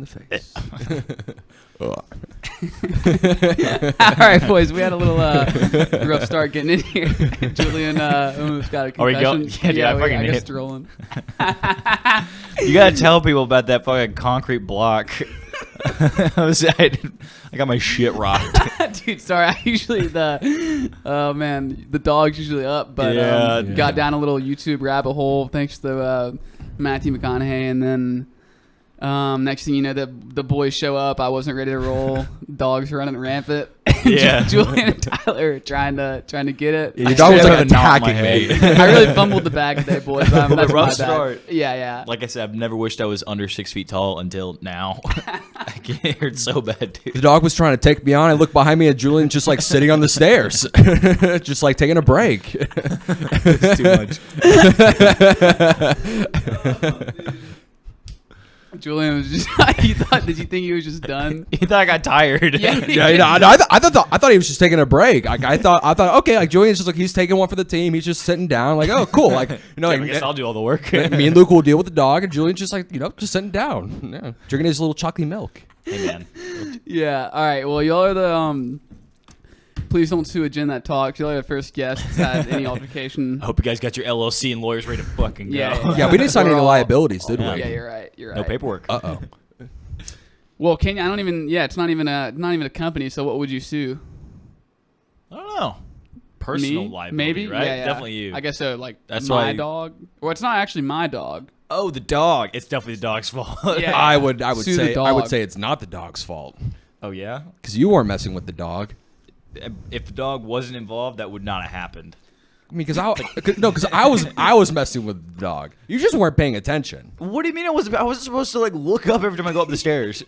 the face. All right, boys, we had a little rough start getting in here. Julian almost got a concussion. Are we go? Yeah, dude, I guess it's rolling. You gotta tell people about that fucking concrete block. I got my shit rocked. Dude, sorry. I usually the dog's usually up, but got down a little YouTube rabbit hole thanks to Matthew McConaughey, and then next thing you know, the boys show up. I wasn't ready to roll. Dogs running rampant. Yeah, Julian and Tyler are trying to get it. Your dog was like attacking me. I really fumbled the bag today, boys. That's rough my bad. start. Yeah. Like I said, I've never wished I was under 6 feet tall until now. It hurt so bad, dude. The dog was trying to take me on. I looked behind me at Julian just like sitting on the stairs, just like taking a break. It's too much. Julian was just. Did you think he was just done? He thought I got tired. Yeah. I thought he was just taking a break. Like I thought okay, like Julian's just like he's taking one for the team. He's just sitting down. Like, oh, cool. Like, I guess I'll do all the work. Me and Luke will deal with the dog, and Julian's just like just sitting down, drinking his little chocolate milk. Hey man. Yeah. All right. Well, y'all are the Please don't sue a Jen that talks. Y'all are the first guest that's had any altercation. I hope you guys got your LLC and lawyers ready to fucking go. Yeah, we didn't sign any liabilities, did we? Yeah, you're right. No paperwork. Uh-oh. Well, Kenya, I don't even. Yeah, it's not even a company. So what would you sue? I don't know. Personal liability, maybe, right? Yeah. Definitely you. I guess so. Like that's my dog. Well, it's not actually my dog. Oh, the dog. It's definitely the dog's fault. Yeah. I would Sue say the dog. I would say it's not the dog's fault. Oh yeah, because you weren't messing with the dog. If the dog wasn't involved, that would not have happened. I mean, because I was messing with the dog. You just weren't paying attention. What do you mean? I wasn't supposed to like look up every time I go up the stairs.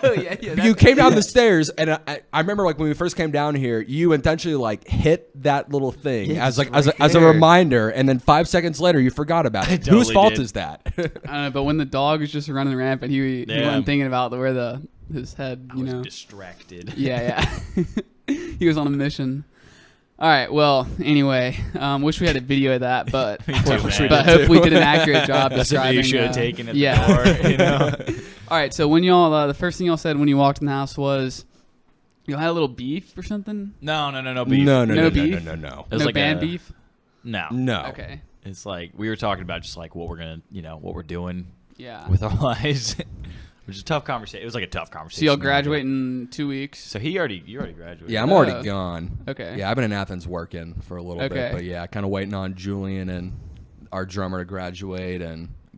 Oh yeah. You came down the stairs, and I remember like when we first came down here, you intentionally like hit that little thing as a reminder, and then 5 seconds later you forgot about it. Totally Whose fault did. is that? I don't know, but when the dog was just running rampant, he wasn't thinking about where his head. I was distracted. Yeah. He was on a mission. All right. Well, anyway, wish we had a video of that, but hope we did an accurate job describing. You should have taken it. The door, All right. So when y'all, the first thing y'all said when you walked in the house was, y'all had a little beef or something. No beef. No beef? No. It was No like band beef. No. Okay. It's like we were talking about just like what we're gonna, what we're doing. Yeah. With our lives. Which is a tough conversation. It was like a tough conversation. So y'all graduate in 2 weeks. So you already graduated. Yeah, I'm already gone. Okay. Yeah, I've been in Athens working for a little bit, but yeah, kind of waiting on Julian and our drummer to graduate,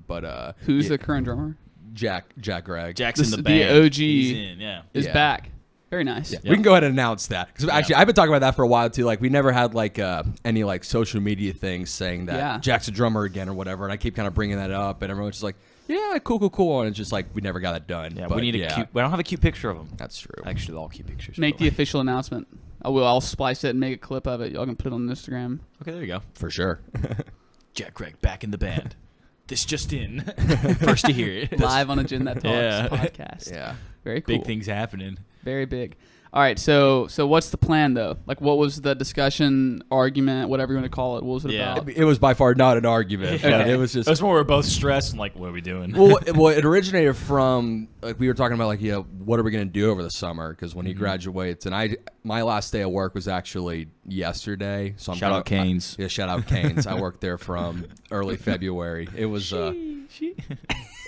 but who's the current drummer? Jack Gregg. Jack's in the The band. OG He's in, is back. Very nice. Yeah. We can go ahead and announce that because actually I've been talking about that for a while too. Like we never had like any like social media things saying that Jack's a drummer again or whatever, and I keep kind of bringing that up, and everyone's just like, yeah, cool, and it's just like we never got that done. Yeah, but we need a cute. We don't have a cute picture of him. That's true. Actually, all cute pictures. Make the official announcement. I'll splice it and make a clip of it. Y'all can put it on Instagram. Okay, there you go. For sure. Jack Gregg back in the band. This just in. First to hear it. Live on a Gin That Talks podcast. Yeah. Very cool. Big things happening. Very big. All right, so what's the plan though? Like, what was the discussion, argument, whatever you want to call it? What was it about? It was by far not an argument. Okay. It was just. It was more we were both stressed and like, what are we doing? well, it originated from like we were talking about like what are we gonna do over the summer? Because when he graduates, and my last day of work was actually yesterday. So shout out Canes. Shout out Canes. I worked there from early February. It was.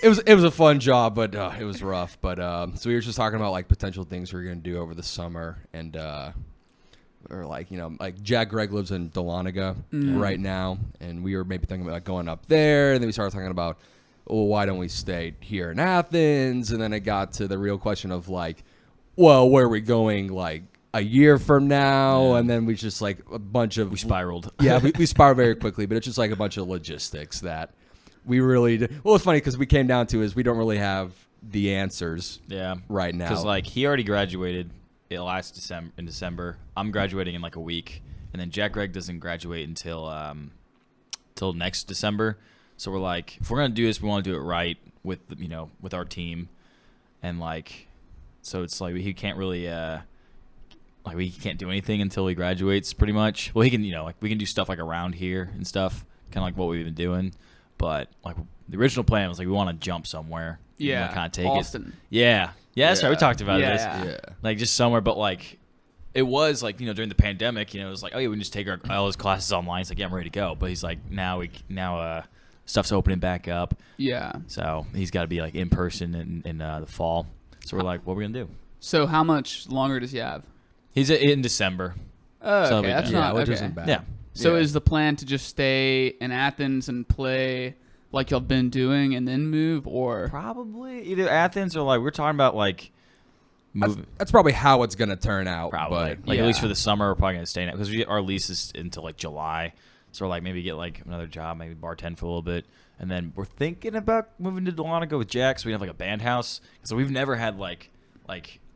It was a fun job, but it was rough. But so we were just talking about like potential things we were gonna do over the summer, and or like like Jack Gregg lives in Dahlonega right now, and we were maybe thinking about going up there, and then we started talking about, well, why don't we stay here in Athens? And then it got to the real question of like, well, where are we going like a year from now? And then we just like a bunch of we spiraled. Yeah, we spiraled very quickly, but it's just like a bunch of logistics that. We really did. Well, it's funny because we came down to is we don't really have the answers right now. Because like he already graduated last December. I'm graduating in like a week. And then Jack Gregg doesn't graduate until next December. So we're like, if we're going to do this, we want to do it right with, with our team. And like, so it's like he can't really, like we can't do anything until he graduates pretty much. Well, he can, like we can do stuff like around here and stuff, kind of like what we've been doing. But like the original plan was like we want to jump somewhere Yeah, kind of take Austin. it. Yeah, that's right. We talked about this. Yeah. Like just somewhere, but like it was like during the pandemic, it was like, oh yeah, we can just take all his classes online. He's like, yeah, I'm ready to go. But he's like, now stuff's opening back up. Yeah. So he's got to be like in person in the fall. So we're like, what are we gonna do? So how much longer does he have? He's in December. Oh, So okay. That's not which okay. isn't bad. Yeah. So is the plan to just stay in Athens and play like y'all been doing and then move, or Probably either Athens or like we're talking about like moving. That's probably how it's gonna turn out. Probably But like at least Yeah. for the summer we're probably gonna stay in it because our lease is until like July. So we're like maybe get like another job, maybe bartend for a little bit, and then we're thinking about moving to Dahlonega with Jack. So we have like a band house. So we've never had like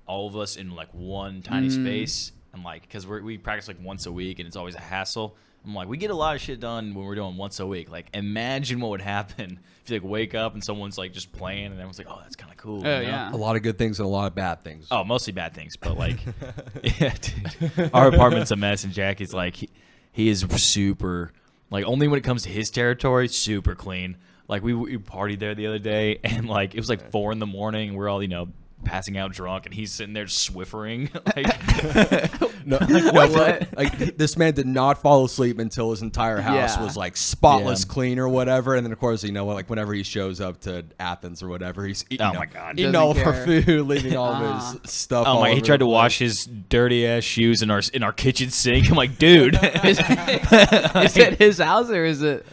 all of us in like one tiny space, and like because we practice like once a week, and it's always a hassle. I'm like, we get a lot of shit done when we're doing once a week. Like, imagine what would happen if you like wake up and someone's like just playing, and everyone's like, oh, that's kind of cool. Oh, you know? yeah. a lot of good things and a lot of bad things. Oh, mostly bad things, but like, yeah, dude. Our apartment's a mess, and Jack is like, he is super, like, only when it comes to his territory, super clean. Like, we partied there the other day, and like, it was like 4 a.m, and we're all, passing out drunk, and he's sitting there swiffering. Like this man did not fall asleep until his entire house Yeah. was like spotless Yeah. clean or whatever. And then of course, like whenever he shows up to Athens or whatever, he's eating, Oh my God. eating Doesn't all of our care. food, leaving all of his stuff. Oh all my! He over tried the to place. wash his dirty ass shoes in our kitchen sink. I'm like, dude. is it his house or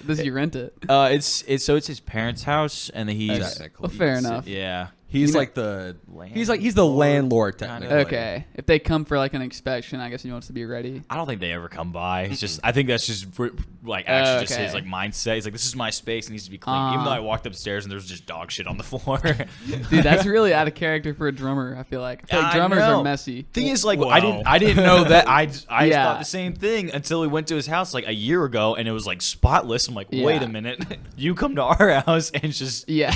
does he rent it? It's his parents' house, and he's Technically. Well, fair enough. yeah. He's like he's the landlord technically. Okay, if they come for like an inspection, I guess he wants to be ready. I don't think they ever come by. It's just I think that's just like actually just Okay. his like mindset. He's like, this is my space, it needs to be clean. Even though I walked upstairs and there was just dog shit on the floor. Dude, that's really out of character for a drummer. I feel like I drummers know. are messy. Thing is, like, Whoa. I didn't know that. I Yeah. thought the same thing until we went to his house like a year ago, and it was like spotless. I'm like, wait Yeah. a minute, you come to our house and it's just Yeah.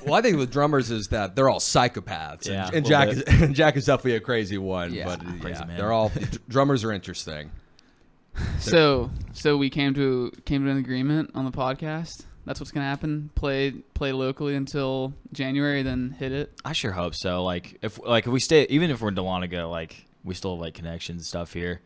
Well, I think with drummers is that they're all psychopaths, Yeah, and a Jack little is Jack is definitely a crazy one. Yeah. But Crazy man. they're all drummers are interesting. So we came to an agreement on the podcast. That's what's gonna happen. Play locally until January, then hit it. I sure hope so. Like if we stay, even if we're in Dahlonega, like we still have like connections and stuff here.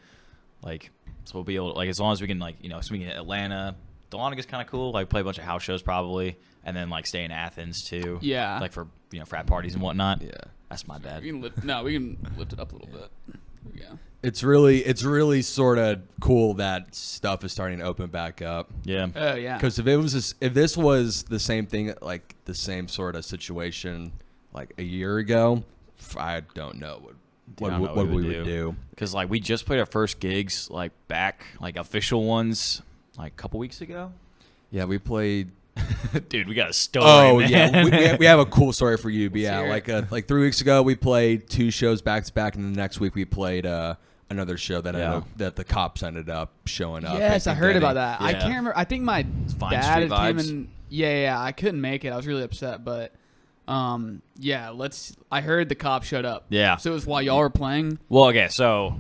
Like so we'll be able to, like as long as we can like so we can hit Atlanta. Dahlonaga's kind of cool. Like play a bunch of house shows probably, and then like stay in Athens too. Yeah. Like for frat parties and whatnot. Yeah. That's my bad. We can lift it up a little bit. There we go. It's really sort of cool that stuff is starting to open back up. Yeah. Oh yeah. Because if this was the same thing, like the same sort of situation, like a year ago, I don't know what we would do. Because like we just played our first gigs like back like official ones like a couple weeks ago. Yeah, we played. Dude, we got a story. Oh man. yeah, we have a cool story for you. But yeah, Let's hear like 3 weeks ago we played 2 shows back to back, and then the next week we played another show that that the cops ended up showing up. Yes, I and heard getting. about that. I Yeah. can't remember. I think my Vine dad Street came vibes. in. Yeah. I couldn't make it. I was really upset, but yeah. I heard the cops showed up. Yeah. So it was while y'all were playing. Well, okay, so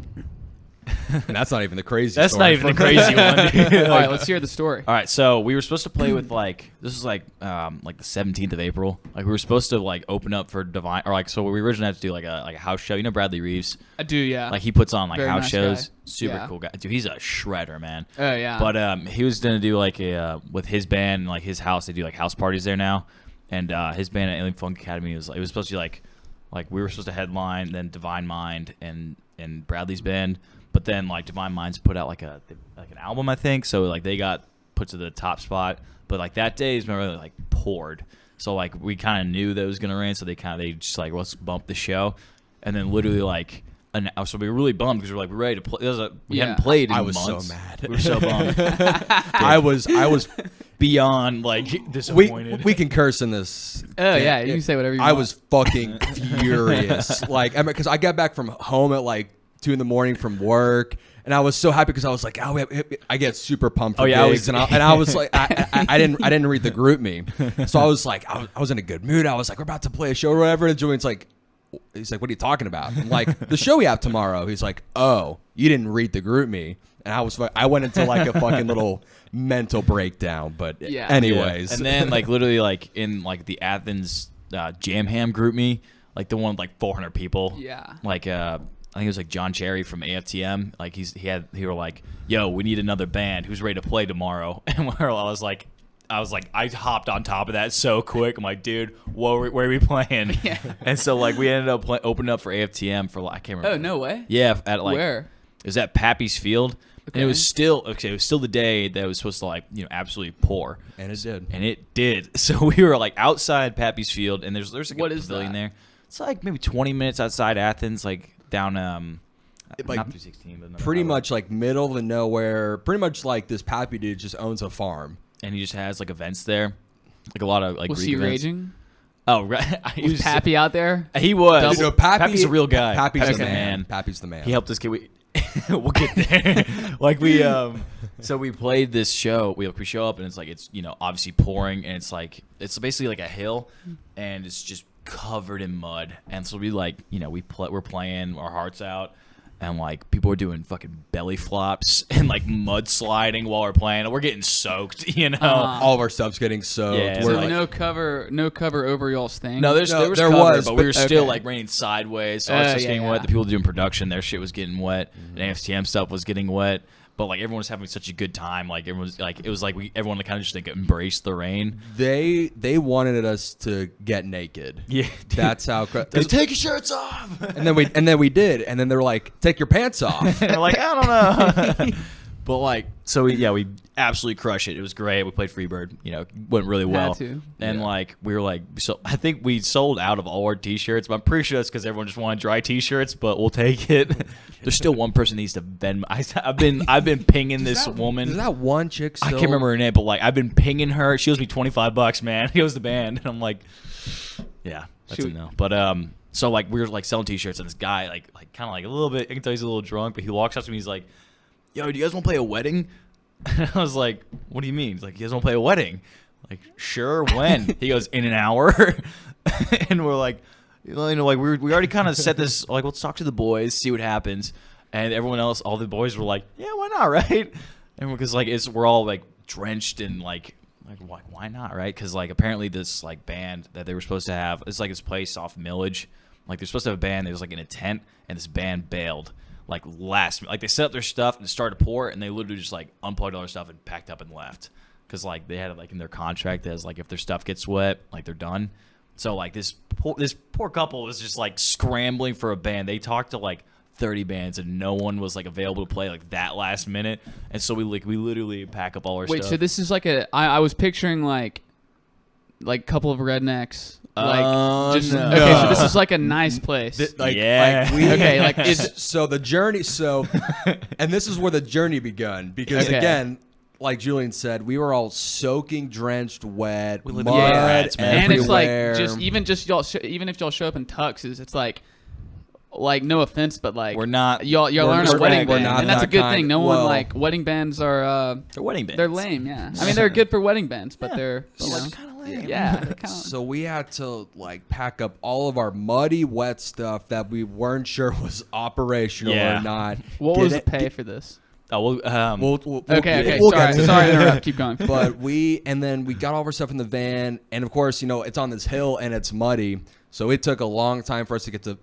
And that's not even the crazy. that's story not even the for- crazy one. All right, let's hear the story. All right, so we were supposed to play with like this is like the 17th of April. Like we were supposed to like open up for Divine or like so we originally had to do like a house show. You know Bradley Reeves? I do, yeah. Like he puts on like Very house nice shows. guy. Super Yeah. cool guy. Dude, he's a shredder, man. Oh yeah. But he was gonna do like a with his band and like his house. They do like house parties there now, and his band at Alien Funk Academy it was supposed to be like we were supposed to headline, then Divine Mind and Bradley's band. But then like Divine Minds put out like an album, I think. So like they got put to the top spot. But like that day is really like poured. So like we kind of knew that it was gonna rain. So they just like let's bump the show, and then literally like. So we were really bummed because we were like, we're ready to play. We hadn't played in I was months. so mad. We were so bummed. I was Beyond like disappointed. we can curse in this. oh yeah, you can say whatever you I want. was fucking furious. Like, because I got back from home at like 2 a.m. from work, and I was so happy because I was like, I get super pumped for gigs, and I was like, I didn't read the group me, so I was like, I was in a good mood. I was like, we're about to play a show or whatever, and Julian's like. He's like, what are you talking about? I'm like, the show we have tomorrow. He's like, oh, you didn't read the group me. And I went into like a fucking little mental breakdown. But Yeah. anyways. And then like literally like in like the Athens Jam Ham group me, like the one with like 400 people. Yeah. Like I think it was like John Cherry from AFTM. Like he were like, yo, we need another band. Who's ready to play tomorrow? And I was like, I hopped on top of that so quick. I'm like, dude, where are we playing? Yeah. And so like we ended up opening up for AFTM for I can't remember. Oh, no way. Yeah, at like Where? It was at Pappy's Field. Okay. And it was still the day that it was supposed to like, absolutely pour. And it did. And it did. So we were like outside Pappy's Field, and there's like what a is pavilion that? there. It's like maybe 20 minutes outside Athens, like down like, not 316, but pretty much like middle of the nowhere. Pretty much like this Pappy dude just owns a farm. And he just has like events there, like a lot of like Was Greek he events. raging? Oh, right. Was Pappy out there? He was. No, Pappy's a real guy. Pappy's the man. Pappy's the man. He helped us get. We'll get there. Like we, so we played this show. We show up and it's like it's obviously pouring and it's basically like a hill, and it's just covered in mud. And so we like we're playing our hearts out. And like people are doing fucking belly flops and like mud sliding while we're playing. And we're getting soaked, all of our stuff's getting soaked. Yeah, So We're like, no cover over y'all's thing? No, there was there cover, was, but we were still okay. like raining sideways. So our stuff's yeah, getting yeah. wet. The people doing production, their shit was getting wet. And AFTM stuff was getting wet. But like everyone was having such a good time. Like everyone was like, it was like everyone kind of just like embraced the rain. they wanted us to get naked. Yeah, That's how. take your shirts off. And then we did. And then they were like, take your pants off. And we're like, I don't know. But like, so we absolutely crushed it. It was great. We played Freebird. Went really well. Had to. And Yeah. like we were like, so I think we sold out of all our T-shirts. But I'm pretty sure that's because everyone just wanted dry T-shirts. But we'll take it. There's still one person needs to bend. I've been pinging this woman. Is that one chick still? I can't remember her name, but like I've been pinging her. She owes me $25, man. He owes the band, and I'm like, yeah, that's a no. But so like we were like selling T-shirts, and this guy like kind of like a little bit. I can tell he's a little drunk, but he walks up to me. He's like, yo, do you guys want to play a wedding? And I was like, what do you mean? He's like, you guys want to play a wedding? Like, sure, when? He goes, in an hour. And we're like, like we already kind of set this, like, let's talk to the boys, see what happens. And everyone else, all the boys were like, yeah, why not, right? And because like we're all like drenched and like why not, right? Because like apparently this like band that they were supposed to have, it's like this place off Millage. Like they're supposed to have a band that was like in a tent, and this band bailed. Like like they set up their stuff and started to pour, and they literally just like unplugged all their stuff and packed up and left, because like they had it like in their contract as like if their stuff gets wet, like they're done. So like this poor couple was just like scrambling for a band. They talked to like 30 bands and no one was like available to play like that last minute, and so we literally pack up all our stuff. Wait, so this is like I was picturing like couple of rednecks. Okay, so this is like a nice place. So the journey. So, and this is where the journey begun, because again, like Julian said, we were all soaking, drenched, wet, mud rats, man. And it's like everywhere. even if y'all show up in tuxes, it's like no offense, but like we're not y'all learn a wedding band, not and that's a that good kind. thing. No Well, one like wedding bands are they're wedding bands. they're lame. Yeah, I mean they're good for wedding bands, but they're kind of lame. yeah. So we had to like pack up all of our muddy, wet stuff that we weren't sure was operational or not. What was the pay for this? Oh, We'll Okay. we'll get to Sorry it. to interrupt. Keep going. But we got all of our stuff in the van, and of course, it's on this hill and it's muddy, so it took a long time for us to get the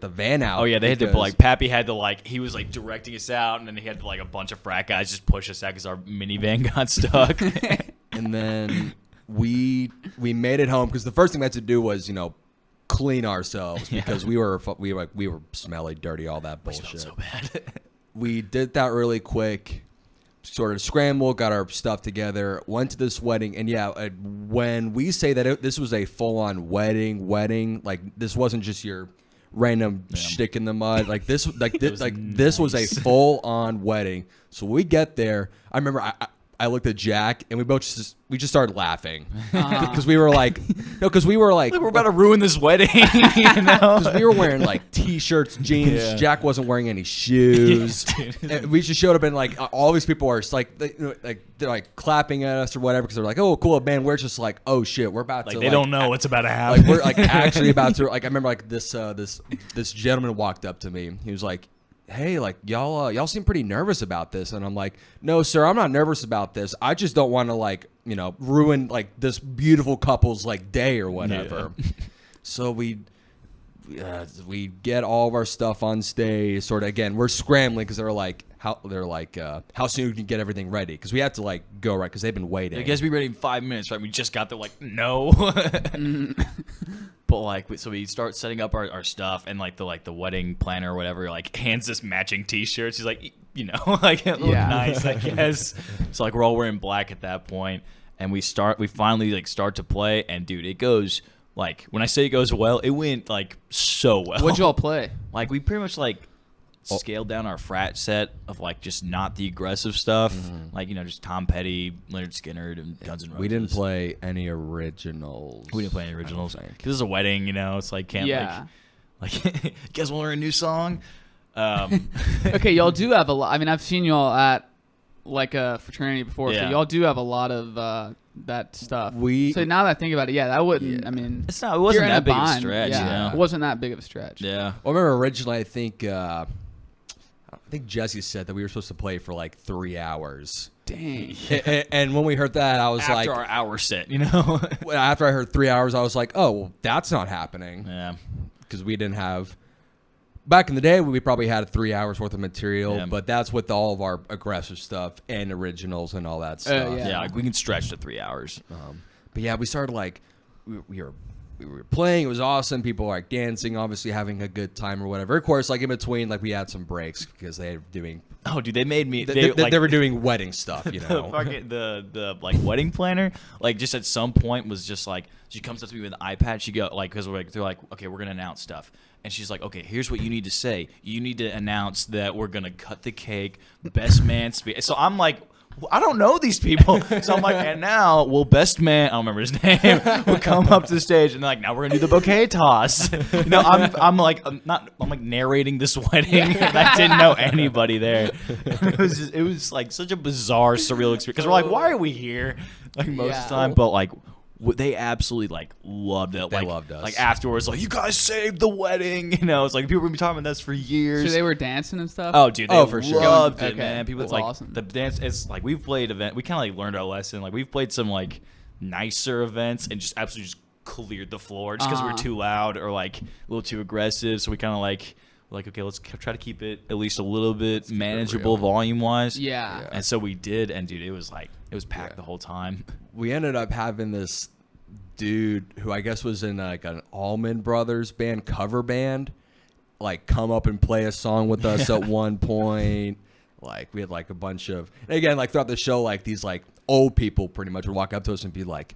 van out. Oh yeah, they had to like Pappy had to like he was like directing us out, and then he had to like a bunch of frat guys just push us out because our minivan got stuck. And then we made it home, because the first thing we had to do was clean ourselves, because we were smelly, dirty, all that bullshit. We smelled so bad. We did that really quick, sort of scrambled, got our stuff together, went to this wedding, and when we say that this was a full-on wedding, like this wasn't just your random shtick in the mud, like this was a full-on wedding. So we get there, I remember I looked at Jack, and we just started laughing, because we were like, we're about to ruin this wedding, because we were wearing like t-shirts, jeans. Yeah. Jack wasn't wearing any shoes. And we just showed up, and like all these people are just like they're like clapping at us or whatever, because they're like, oh cool, man. We're just like, oh shit, we're about to they don't know what's about to happen. like we're like actually about to, like I remember like this gentleman walked up to me. He was like, hey, like y'all seem pretty nervous about this. And I'm like, no, sir, I'm not nervous about this. I just don't want to like, ruin like this beautiful couple's like day or whatever. Yeah. So we get all of our stuff on stage. Sort of again, we're scrambling because how soon can you get everything ready? Because we have to like go right because they've been waiting. I guess be ready in 5 minutes, right? We just got there, like no. But like, so we start setting up our stuff, and like the wedding planner or whatever like hands us matching T-shirts. He's like, like it look nice, I guess. So like we're all wearing black at that point, and we finally like start to play, and dude, it goes. Like, when I say it goes well, it went, like, so well. What'd y'all play? Like, we pretty much, like, scaled down our frat set of, like, just not the aggressive stuff. Mm-hmm. Like, just Tom Petty, Leonard Skinner, and Guns N' Roses. We didn't play any originals. We didn't play any originals. Because this is a wedding, it's like, can't, like, you guys want to learn a new song? Okay, y'all do have a lot. I mean, I've seen y'all at, like, a fraternity before, so y'all do have a lot of... that stuff. So now that I think about it, that wouldn't. Yeah. I mean, it wasn't that big of a stretch. Yeah, it wasn't that big of a stretch. Yeah. Well, I remember originally, I think Jesse said that we were supposed to play for like 3 hours. Dang. And when we heard that, I was after like, our hour set, After I heard 3 hours, I was like, oh, well, that's not happening. Yeah. Because we didn't have. Back in the day, we probably had 3 hours worth of material, but that's with all of our aggressive stuff and originals and all that stuff. Yeah, like we can stretch to 3 hours. But yeah, we started like we were playing. It was awesome. People were like dancing, obviously having a good time or whatever. Of course, like in between, like we had some breaks because they were doing. Oh, dude, they made me. They were doing wedding stuff, the like wedding planner, like just at some point was just like she comes up to me with an iPad. She go like because they're like, okay, we're gonna announce stuff. And she's like, okay, here's what you need to say. You need to announce that we're going to cut the cake, best man speech. So I'm like, I don't know these people. So I'm like, and now, best man, I don't remember his name, will come up to the stage. And they're like, now we're going to do the bouquet toss. I'm like narrating this wedding. And I didn't know anybody there. It was like such a bizarre, surreal experience. Because we're like, why are we here? Like most of the time. But like, they absolutely like loved it. They loved us. Like afterwards, like you guys saved the wedding. It's like people were talking about this for years. So they were dancing and stuff. Oh, dude, for sure. Loved it, man. People, that's like awesome. The dance. It's like we've played event. We kind of like learned our lesson. Like we've played some like nicer events and just absolutely just cleared the floor just because we were too loud or like a little too aggressive. So we kind of like okay, let's try to keep it at least a little bit manageable volume wise. Yeah. And so we did, and dude, it was packed the whole time. We ended up having this dude who I guess was in like an Allman Brothers band cover band like come up and play a song with us at one point. Like we had like a bunch of, and again, like throughout the show, like these like old people pretty much would walk up to us and be like,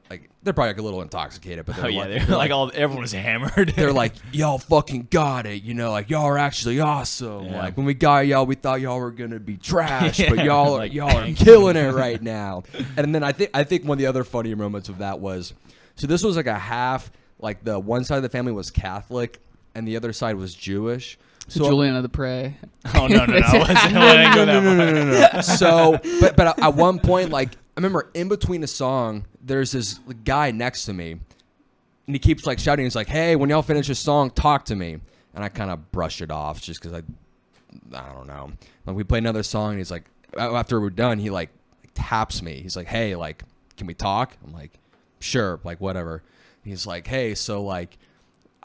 like they're probably like a little intoxicated, but they're like everyone was hammered. They're like, y'all fucking got it, like y'all are actually awesome. Yeah. Like when we got y'all, we thought y'all were gonna be trash, but y'all are killing it right now. And then I think one of the other funnier moments of that was, so this was like a half, like the one side of the family was Catholic and the other side was Jewish. So Julian of the Prey. Oh no! No. So, but at one point, like I remember in between a song, there's this guy next to me, and he keeps like shouting. He's like, "Hey, when y'all finish a song, talk to me." And I kind of brush it off just because I don't know. Like we play another song, and he's like, after we're done, he like taps me. He's like, "Hey, like, can we talk?" I'm like, "Sure," like whatever. And he's like, "Hey, so like."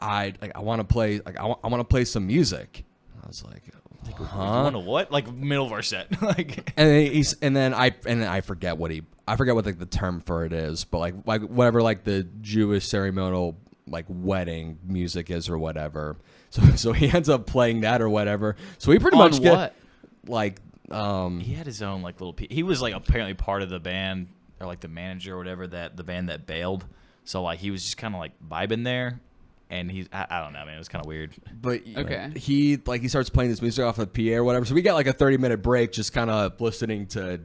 I want to play I want to play some music. I was like, huh? You want to what? Like middle of our set, like. And then I forget what like the term for it is, but like whatever like the Jewish ceremonial like wedding music is or whatever. So he ends up playing that or whatever. So we pretty much get what? Like he had his own like little. He was like apparently part of the band or like the manager or whatever that the band that bailed. So like he was just kind of like vibing there. And I don't know, man. It was kind of weird. But he starts playing this music off of the PA or whatever. So we got like a 30-minute break just kind of listening to.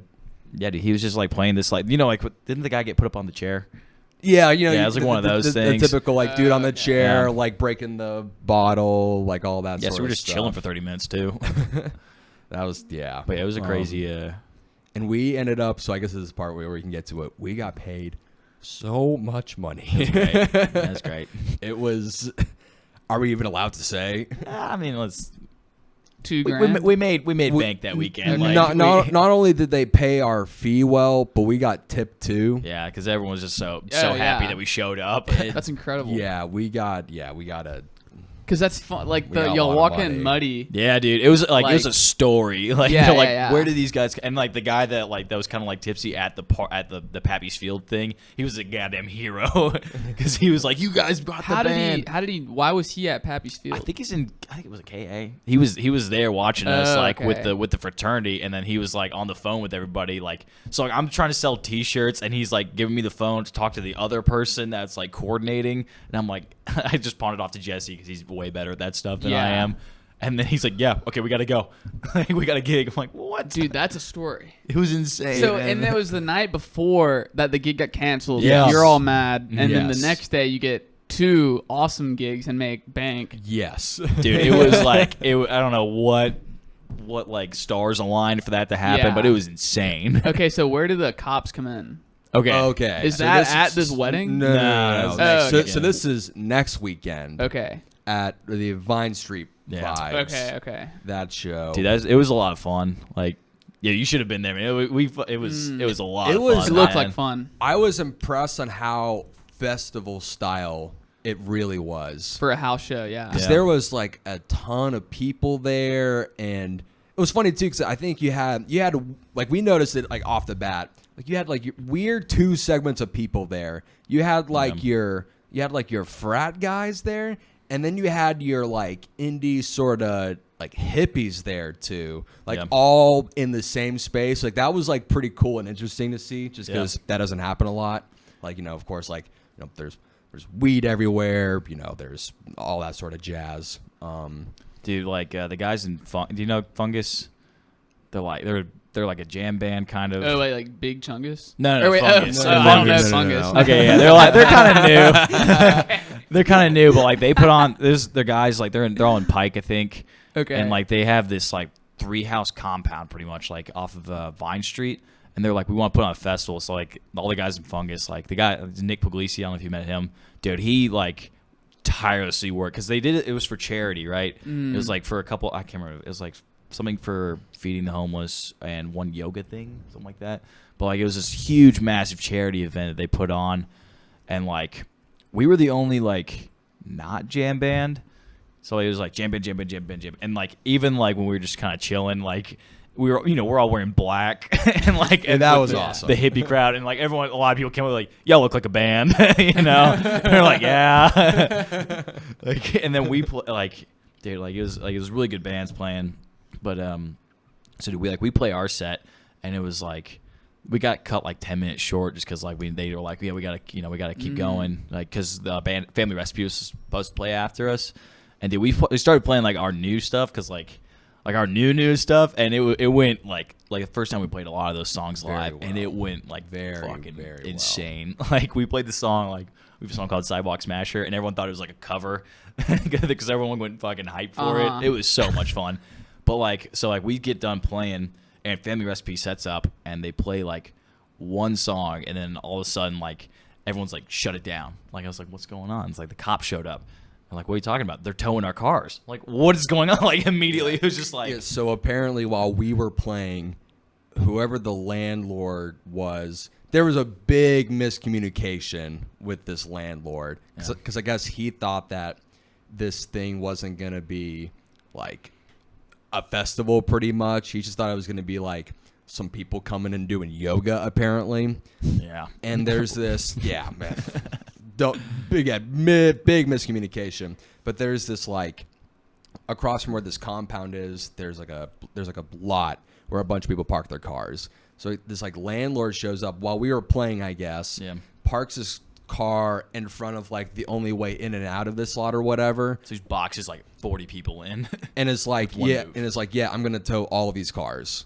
Yeah, dude. He was just like playing this like like didn't the guy get put up on the chair? Yeah, yeah, it was like one of those things. The typical like dude on the chair, like breaking the bottle, like all that. Yeah, sort so we were of just stuff. chilling for 30 minutes too. That was But yeah, it was a crazy. And we ended up. So I guess this is the part where we can get to it. We got paid so much money. That's great. It was. Are we even allowed to say? I mean, $2,000. We made bank that weekend. Okay. Like, not only did they pay our fee well, but we got tipped too. yeah, because everyone was just so Oh, happy yeah. that we showed up. That's incredible. Yeah, we got a. Because that's fun. Like, We got a y'all lot of walk money. in muddy. Yeah, dude, it was like it was Like- a story. Like, Yeah, they're like, yeah. where did these guys? And like the guy that was kind of like tipsy at the Pappy's Field thing, he was a goddamn hero because he was like, you guys brought How the did band. he? Why was he at Pappy's Field? I think it was a KA. He was there watching us like okay. with the fraternity, and then he was like on the phone with everybody. Like, so like, I'm trying to sell T-shirts, and he's like giving me the phone to talk to the other person that's like coordinating, and I'm like, I just pawned it off to Jesse because he's way better at that stuff than I Yeah. am. And then he's like, yeah, okay, we got to go. We got a gig. I'm like, what? Dude, that's a story. It was insane. So, and it was the night before that the gig got canceled. Yes. You're all mad. And then the Yes. next day you get 2 awesome gigs and make bank. Yes, Dude, it was like, I don't know what like stars aligned for that to happen, Yeah. but it was insane. Okay, so where did the cops come in? Okay. Is that at this wedding? No. No, that's So, next so this is next weekend Okay. at the Vine Street Yeah. Vibes. Okay. That show. Dude, it was a lot of fun. Like, yeah, you should have been there, man. It was a lot It of was- fun. It looked man. like fun I was impressed on how festival style it really was. for a house show, yeah. Because Yeah. there was like a ton of people there, and it was funny too. Because I think you had like, we noticed it like off the bat. Like, you had like your weird 2 segments of people there. You had like your frat guys there, and then you had your like indie sort of like hippies there too. Like, Yeah. all in the same space. Like, that was like pretty cool and interesting to see, just because that doesn't happen a lot. Like, of course, like, there's weed everywhere. There's all that sort of jazz. Dude, like the guys in do you know Fungus? They're like a jam band kind of. Oh, wait, like Big Chungus? No, Or wait, Fungus. I don't know Fungus. Fungus. Okay, yeah, they're kind of new. They're kind of new, but like they put on their guys like they're all in Pike, I think. Okay. And like they have this like 3-house compound pretty much like off of Vine Street, and they're like, we want to put on a festival. So like all the guys in Fungus, like the guy Nick Puglisi, I don't know if you met him, dude. He like tirelessly worked because they did it. It was for charity, right? It was like for a couple. I can't remember. It was like something for feeding the homeless and one yoga thing, something like that. But like it was this huge, massive charity event that they put on, and like we were the only like not jam band. So it was like jam band, and like even like when we were just kind of chilling, like we were, we're all wearing black, and like And that with was awesome. The hippie crowd, and like everyone, a lot of people came up like, y'all look like a band, and they're like, yeah, like, and then we play like, dude, like it was really good bands playing, but so we play our set, and it was like. We got cut like 10 minutes short just because like they were like, yeah, we gotta keep going, like because the band Family Recipe was supposed to play after us, and we started playing like our new stuff because like our new stuff, and it went like the first time we played a lot of those songs live, and it went like Very, fucking very insane. Like we played the song like we have a song called Sidewalk Smasher, and everyone thought it was like a cover because everyone went fucking hype for it. It was so much fun, but like so like we get done playing. And Family Recipe sets up, and they play like one song, and then all of a sudden, like everyone's like, "Shut it down!" Like I was like, "What's going on?" It's like the cops showed up. I'm like, "What are you talking about? They're towing our cars!" Like, what is going on? Like immediately, it was just like, Yeah, so apparently, while we were playing, whoever the landlord was, there was a big miscommunication with this landlord because I guess he thought that this thing wasn't gonna be like a festival. Pretty much, he just thought it was gonna be like some people coming and doing yoga, apparently. yeah, And there's this, big miscommunication. But there's this like across from where this compound is, there's like a lot where a bunch of people park their cars. So this like landlord shows up while we were playing, I guess. Yeah. Parks his car in front of like the only way in and out of this lot or whatever. so these boxes like 40 people in. And it's like, one move. I'm gonna tow all of these cars.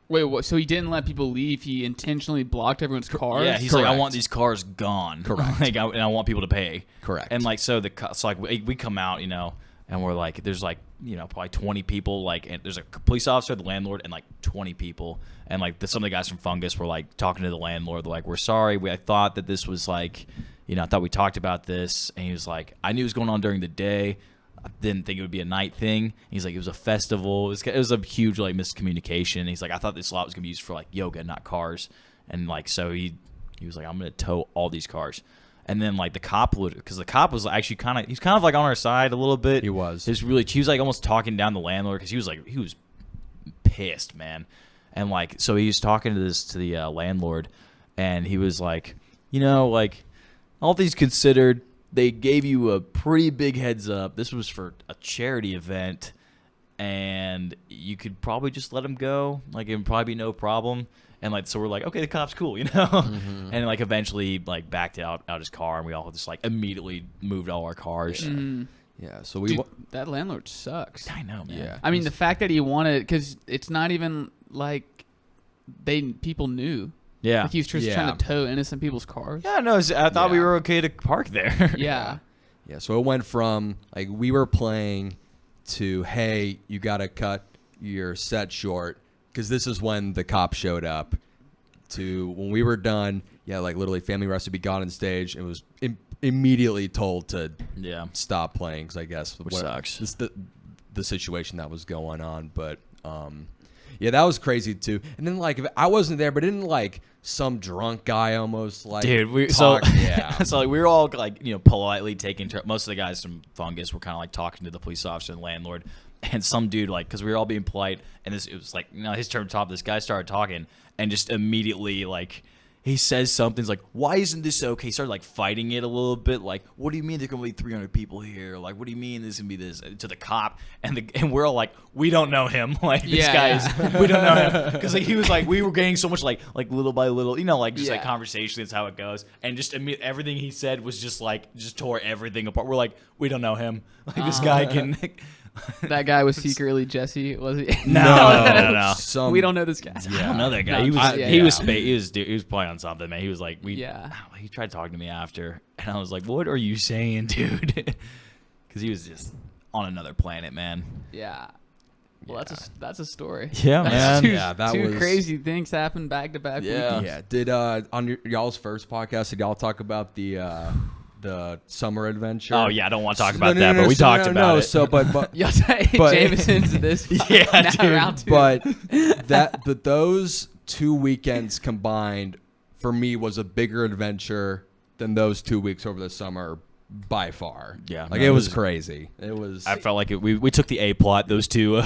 Wait, what? So he didn't let people leave. He intentionally blocked everyone's cars. Yeah, he's like, I Correct. want these cars gone. Correct. Like, and I want people to pay. Correct. And like, so like we come out, and we're like, there's like, probably 20 people, like, and there's a police officer, the landlord, and like 20 people. And like some of the guys from Fungus were like talking to the landlord. They're like, we're sorry. I thought that this was like, I thought we talked about this. And he was like, I knew it was going on during the day. I didn't think it would be a night thing. He's like, it was a festival. It was a huge like miscommunication. He's like, I thought this lot was gonna be used for like yoga, not cars. And like, so he was like, I'm gonna tow all these cars. And then like the cop because the cop was actually he's kind of like on our side a little bit. He was. He was like almost talking down the landlord because he was pissed, man. And like, so he was talking to the landlord, and he was like, like, all things considered, they gave you a pretty big heads up. This was for a charity event, and you could probably just let him go. Like, it would probably be no problem. And like, so we're like, okay, the cop's cool, Mm-hmm. And like, eventually, like, backed out his car, and we all just like immediately moved all our cars. Yeah. Mm-hmm. Yeah, so Dude, that landlord sucks. I know, man. Yeah. I mean, the fact that he wanted, because it's not even like people knew. Yeah. Like he was just trying to tow innocent people's cars. Yeah, no, I thought we were okay to park there. Yeah. Yeah, so it went from like we were playing to, hey, you got to cut your set short because this is when the cop showed up, to when we were done, like literally family rest would be gone on stage. It was immediately told to stop playing because I guess which sucks. It's the situation that was going on, but that was crazy too. And then like if I wasn't there, but didn't like some drunk guy almost like so so like we were all like politely taking most of the guys from Fungus were kind of like talking to the police officer and landlord, and some dude like because we were all being polite and it was like his turn to talk. This guy started talking and just immediately like. He says something, he's like, why isn't this okay? He started, like, fighting it a little bit. Like, what do you mean there's going to be 300 people here? Like, what do you mean this is going to be this? To the cop. And we're all like, we don't know him. Like, this guy is, we don't know him. Because, like, he was like, we were getting so much, like little by little, like, just, like, conversation. That's how it goes. And just everything he said was just, like, just tore everything apart. We're like, we don't know him. Like, this guy can... That guy was secretly Jesse, was he? No. We don't know this guy. I don't know that guy. He was playing on something, man. He was like, he tried talking to me after, and I was like, what are you saying, dude? Because he was just on another planet, man. Yeah. Well, that's a story. Yeah, man. Two crazy things happened back to back. Yeah. Yeah. Did on y'all's first podcast, did y'all talk about the summer adventure? Oh yeah, I don't want to talk about that, but we talked about it. So, but y'all say Jameson's this. Yeah, dude. Round two. But those 2 weekends combined for me was a bigger adventure than those 2 weeks over the summer by far. Yeah, like it was crazy. It was. I felt like we took the A plot those two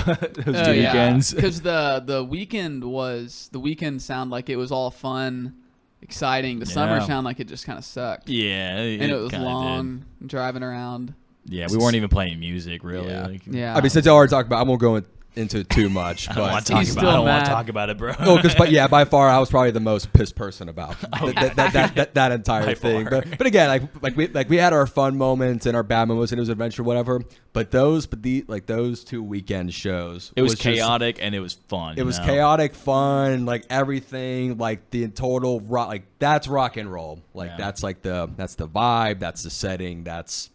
weekends because the weekend sounded like it was all fun. Exciting. The summer sounded like it just kind of sucked. Yeah. And it was long, driving around. Yeah, we weren't even playing music, really. Yeah. I mean, since y'all already talked about it, I won't go into too much. I don't want to talk about it, bro. Oh, by far, I was probably the most pissed person about that entire thing. But again, like we had our fun moments and our bad moments, and it was adventure, whatever. But those 2 weekend shows, it was chaotic and it was fun. It was chaotic, fun, like everything, like the total rock. Like that's rock and roll. Like that's the vibe. That's the setting. That's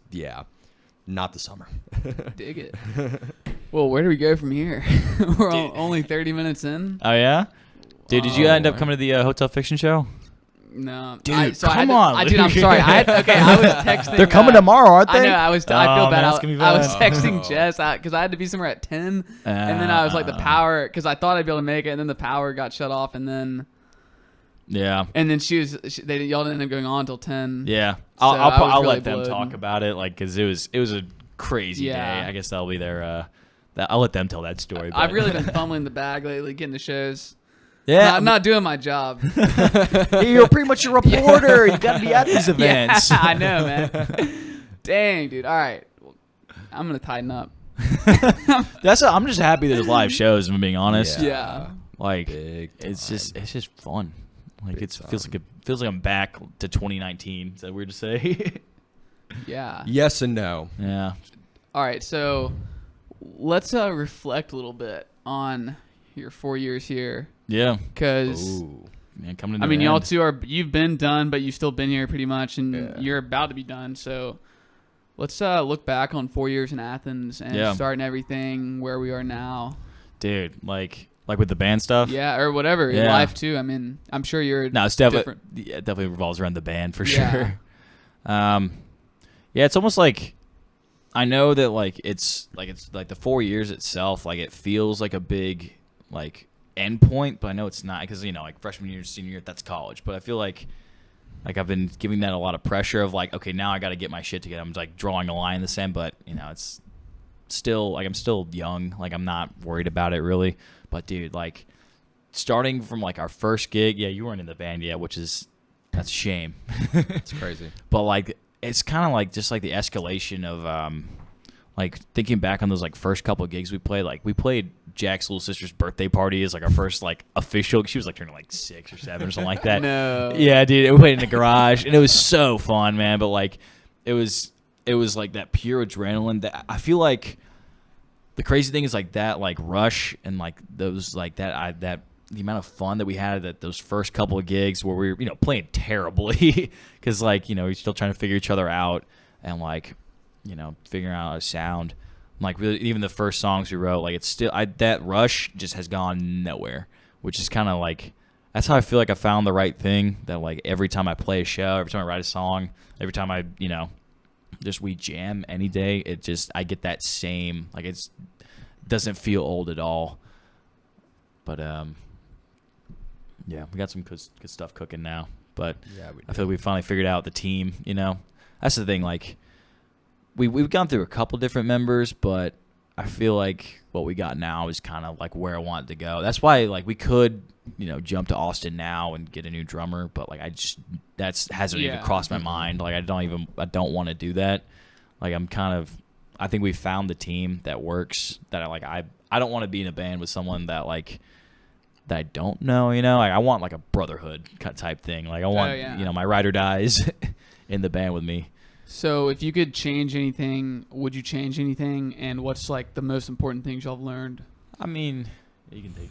not the summer. Dig it. Well, where do we go from here? We're only 30 minutes in. Oh, yeah? Dude, did you end up coming to the Hotel Fiction show? No. Dude, come on. Dude, I'm sorry. I was texting. They're coming tomorrow, aren't they? I know. I feel bad. I was texting Oh. Jess because I had to be somewhere at 10. And then I was like, the power, because I thought I'd be able to make it. And then the power got shut off. And then... Yeah. And then y'all didn't end up going on until 10. Yeah. So I'll really let them talk about it, like, because it was a crazy day. I guess that'll be their... I'll let them tell that story. I've really been fumbling the bag lately, getting to shows. Yeah, I'm not doing my job. You're pretty much a reporter. You got to be at these events. Yeah, I know, man. Dang, dude. All right, I'm gonna tighten up. I'm just happy there's live shows. If I'm being honest. Yeah. Like it's just fun. Like it feels like I'm back to 2019. Is that weird to say? Yeah. Yes and no. Yeah. All right, so let's reflect a little bit on your 4 years here. Yeah. Because coming to y'all two you've been done, but you've still been here pretty much, and you're about to be done. So let's look back on 4 years in Athens and starting everything where we are now. Dude, like with the band stuff. Yeah, or whatever. In life too. I mean, I'm sure you're. No, it's definitely it definitely revolves around the band for sure. Yeah, it's almost like I know that like it's like the 4 years itself, like it feels like a big like end point, but I know it's not, because like freshman year, senior year, that's college. But I feel like I've been giving that a lot of pressure of like, okay, now I got to get my shit together. I'm like drawing a line in the sand, but it's still like I'm still young. Like I'm not worried about it really. But dude, like starting from like our first gig, yeah, you weren't in the band yet, that's a shame. It's crazy. But like it's kind of like just like the escalation of like thinking back on those like first couple of gigs we played. Like we played Jack's little sister's birthday party as like our first like official. She was like turning like 6 or 7 or something like that. No. Yeah, dude. We played in the garage and it was so fun, man. But like it was like that pure adrenaline that I feel like the crazy thing is like that like rush and like those like that the amount of fun that we had at those first couple of gigs where we were playing terribly because like you're still trying to figure each other out and like figuring out a sound. Like really, even the first songs we wrote, like it's still that rush just has gone nowhere, which is kind of like that's how I feel like I found the right thing. That like every time I play a show, every time I write a song, every time I just we jam any day, I get that same like it doesn't feel old at all. But yeah, we got some good stuff cooking now. But yeah, I feel like we finally figured out the team. That's the thing. Like we've gone through a couple different members, but I feel like what we got now is kind of like where I want to go. That's why like we could jump to Austin now and get a new drummer, but like that hasn't even crossed my mind. Like I don't want to do that. Like I think we found the team that works. That I don't want to be in a band with someone that like that I don't know. Like I want like a brotherhood type thing. Like I want my ride or dies in the band with me. So if you could change anything, would you change anything? And what's like the most important things y'all have learned? I mean, you can take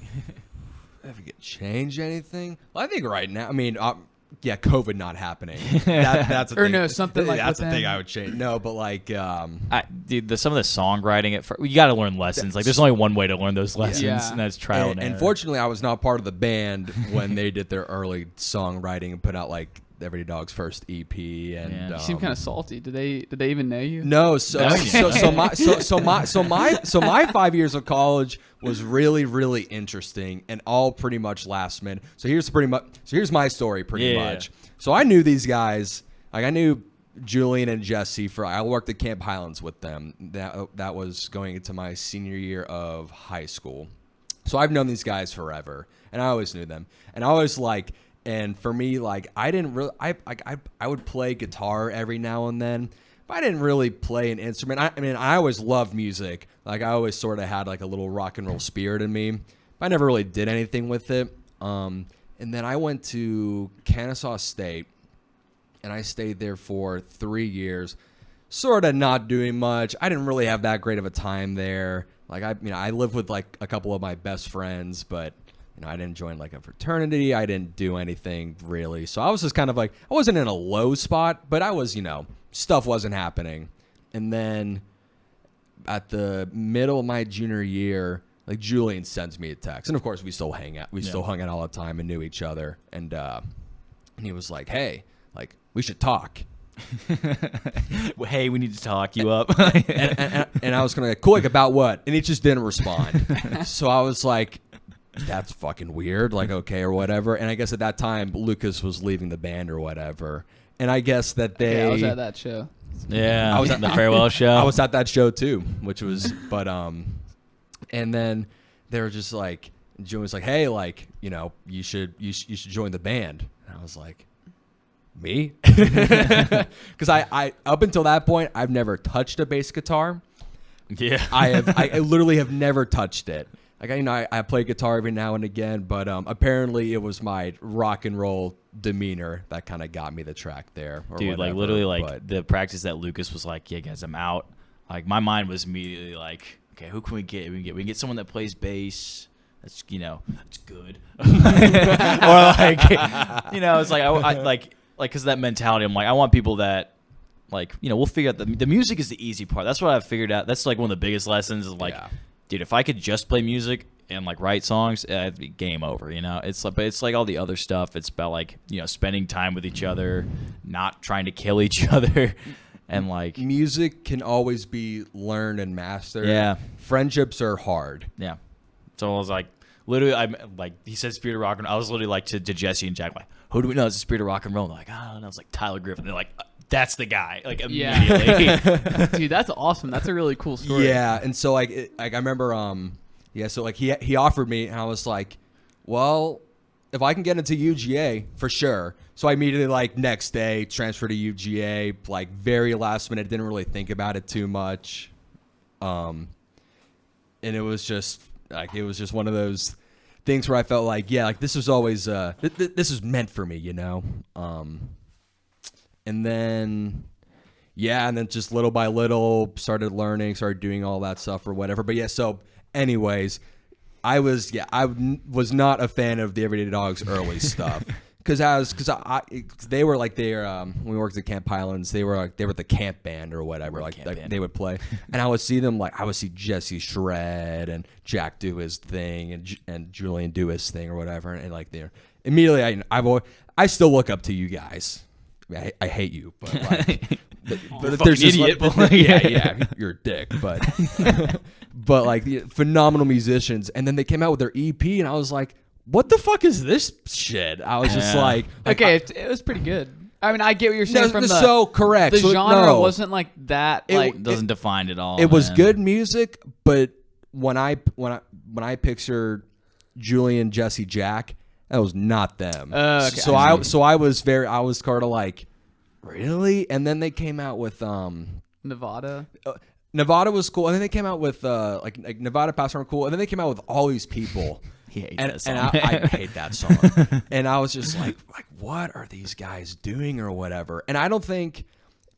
if you could change anything, well, I think right now, COVID not happening. That's a or thing. no, something like that's the thing I would change. No, but like, dude, some of the songwriting you got to learn lessons. Like, there's only one way to learn those lessons, and that's trial and error. And fortunately, I was not part of the band when they did their early songwriting and put out like Everyday Dog's first EP. And you seem kind of salty. Did they even know you? No. So my 5 years of college was really, really interesting and all pretty much last minute. So here's my story pretty much. So I knew these guys. Like I knew Julian and Jesse I worked at Camp Highlands with them. That was going into my senior year of high school. So I've known these guys forever, and I always knew them. And I was like, and for me, like I didn't really, I would play guitar every now and then. I didn't really play an instrument. I always loved music. Like I always sort of had like a little rock and roll spirit in me, but I never really did anything with it. And then I went to Kennesaw State, and I stayed there for 3 years, sort of not doing much. I didn't really have that great of a time there. Like I lived with like a couple of my best friends, but I didn't join like a fraternity. I didn't do anything really. So I was just kind of like, I wasn't in a low spot, but I was, stuff wasn't happening. And then at the middle of my junior year, like Julian sends me a text. And of course we still hang out. We still hung out all the time and knew each other. And he was like, hey, like we should talk. Hey, we need to talk you up. and I was kind of like, cool, like about what? And he just didn't respond. So I was like, that's fucking weird. Like, okay, or whatever. And I guess at that time, Lucas was leaving the band or whatever. And I guess that I was at that show. Yeah, I was at the farewell show. I was at that show too, which was, but and then they were just like, Julian was like, hey, like, you should join the band. And I was like, me? Because I up until that point, I've never touched a bass guitar. Yeah, I literally have never touched it. Like I play guitar every now and again, but apparently it was my rock and roll demeanor that kind of got me the track there. Or dude, whatever, like literally, like the practice that Lucas was like, yeah, guys, I'm out. Like my mind was immediately like, okay, who can we get? We can get someone that plays bass. That's that's good. Or like, it's like I like because of that mentality. I'm like, I want people that. Like, we'll figure out the music is the easy part. That's what I've figured out. That's like one of the biggest lessons is like, dude, if I could just play music and like write songs, it'd be game over, It's like, but it's like all the other stuff. It's about like, spending time with each other, not trying to kill each other. And like music can always be learned and mastered. Yeah. Friendships are hard. Yeah. So I was like, literally, I'm like, he said Spirit of Rock and I was literally like to Jesse and Jack, like, who do we know is the Spirit of Rock and Roll? And they're like, I don't know. It's like Tyler Griffith. And they're like, that's the guy. Like immediately. Dude, that's awesome. That's a really cool story. Yeah. And so like I remember, so like he offered me and I was like, well, if I can get into UGA, for sure. So I immediately, like, next day, transferred to UGA, like, very last minute, didn't really think about it too much. And it was just one of those things where I felt like, yeah, like, this was always, this is meant for me, you know? And then just little by little, started learning, started doing all that stuff or whatever. But yeah, so anyways, I was not a fan of the Everyday Dogs early stuff because they were like when we worked at Camp Highlands, they were the camp band or whatever, they would play, and I would see them, like I would see Jesse shred and Jack do his thing and Julian do his thing or whatever, and like they're immediately I still look up to you guys. I hate you, but like. But there's just idiot, yeah, you're a dick, but but like phenomenal musicians, and then they came out with their EP, and I was like, what the fuck is this shit? I was just like okay, it was pretty good. I mean, I get what you're saying so correct. The genre wasn't like that. It doesn't define it all. It was good music, but when I pictured Julian, Jesse, Jack, that was not them. Okay. So I was kind of like, really? And then they came out with Nevada. Nevada was cool, and then they came out with like Nevada Pass were cool, and then they came out with All These People. that song. And I hate that song. And I was just like, what are these guys doing or whatever? And I don't think,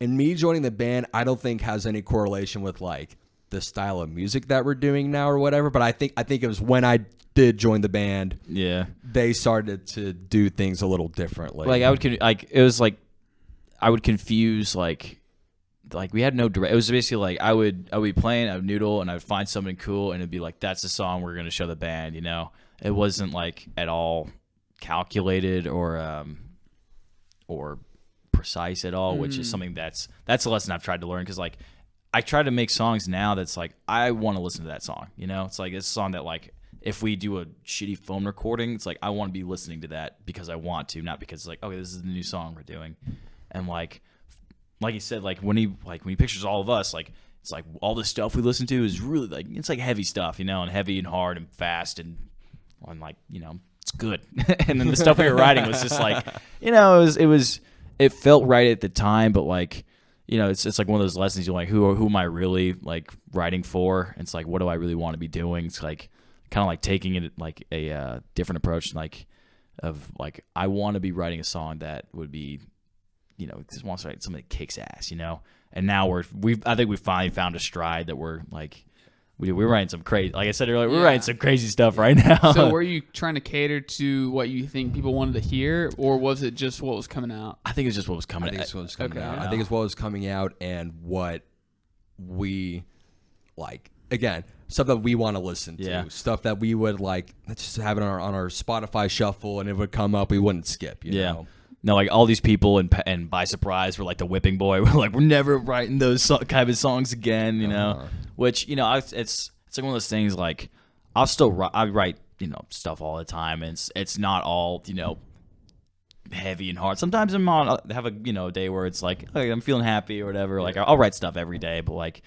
in me joining the band, I don't think has any correlation with like the style of music that we're doing now or whatever. But I think it was when I did join the band. Yeah, they started to do things a little differently. Like I would confuse like we had no direct. It was basically like I would be playing, I would noodle, and I would find something cool, and it'd be like, that's the song we're gonna show the band. You know, it wasn't like at all calculated or precise at all, which is something that's a lesson I've tried to learn, because like I try to make songs now that's like I want to listen to that song. You know, it's like it's a song that like if we do a shitty phone recording, it's like I want to be listening to that because I want to, not because it's like, okay, this is the new song we're doing. And like he said, like when he pictures all of us, like it's like all the stuff we listen to is really like, it's like heavy stuff, you know, and heavy and hard and fast and like, you know, it's good. And then the stuff we were writing was just like, you know, it felt right at the time, but like, you know, it's like one of those lessons. You're like, who am I really like writing for? And it's like, what do I really want to be doing? It's like kind of like taking it like a different approach, like of like I want to be writing a song that would be, you know, just want to write something that kicks ass, you know. And now I think we finally found a stride that we're like we're writing some crazy, like I said earlier, we're writing some crazy stuff right now. So were you trying to cater to what you think people wanted to hear, or was it just what was coming out? I think it was just what was coming out. I think it's what was coming out and what we like. Again, stuff that we want to listen to, stuff that we would like. Let's just have it on our Spotify shuffle, and it would come up. We wouldn't skip. You know? No, like all these people and by surprise, we're like the whipping boy. We're like, we're never writing those kind of songs again, you know. Which, you know, it's like one of those things. Like I write, you know, stuff all the time, and it's not all, you know, heavy and hard. Sometimes I'll have a, you know, day where it's like, okay, I'm feeling happy or whatever. Like I'll write stuff every day, but like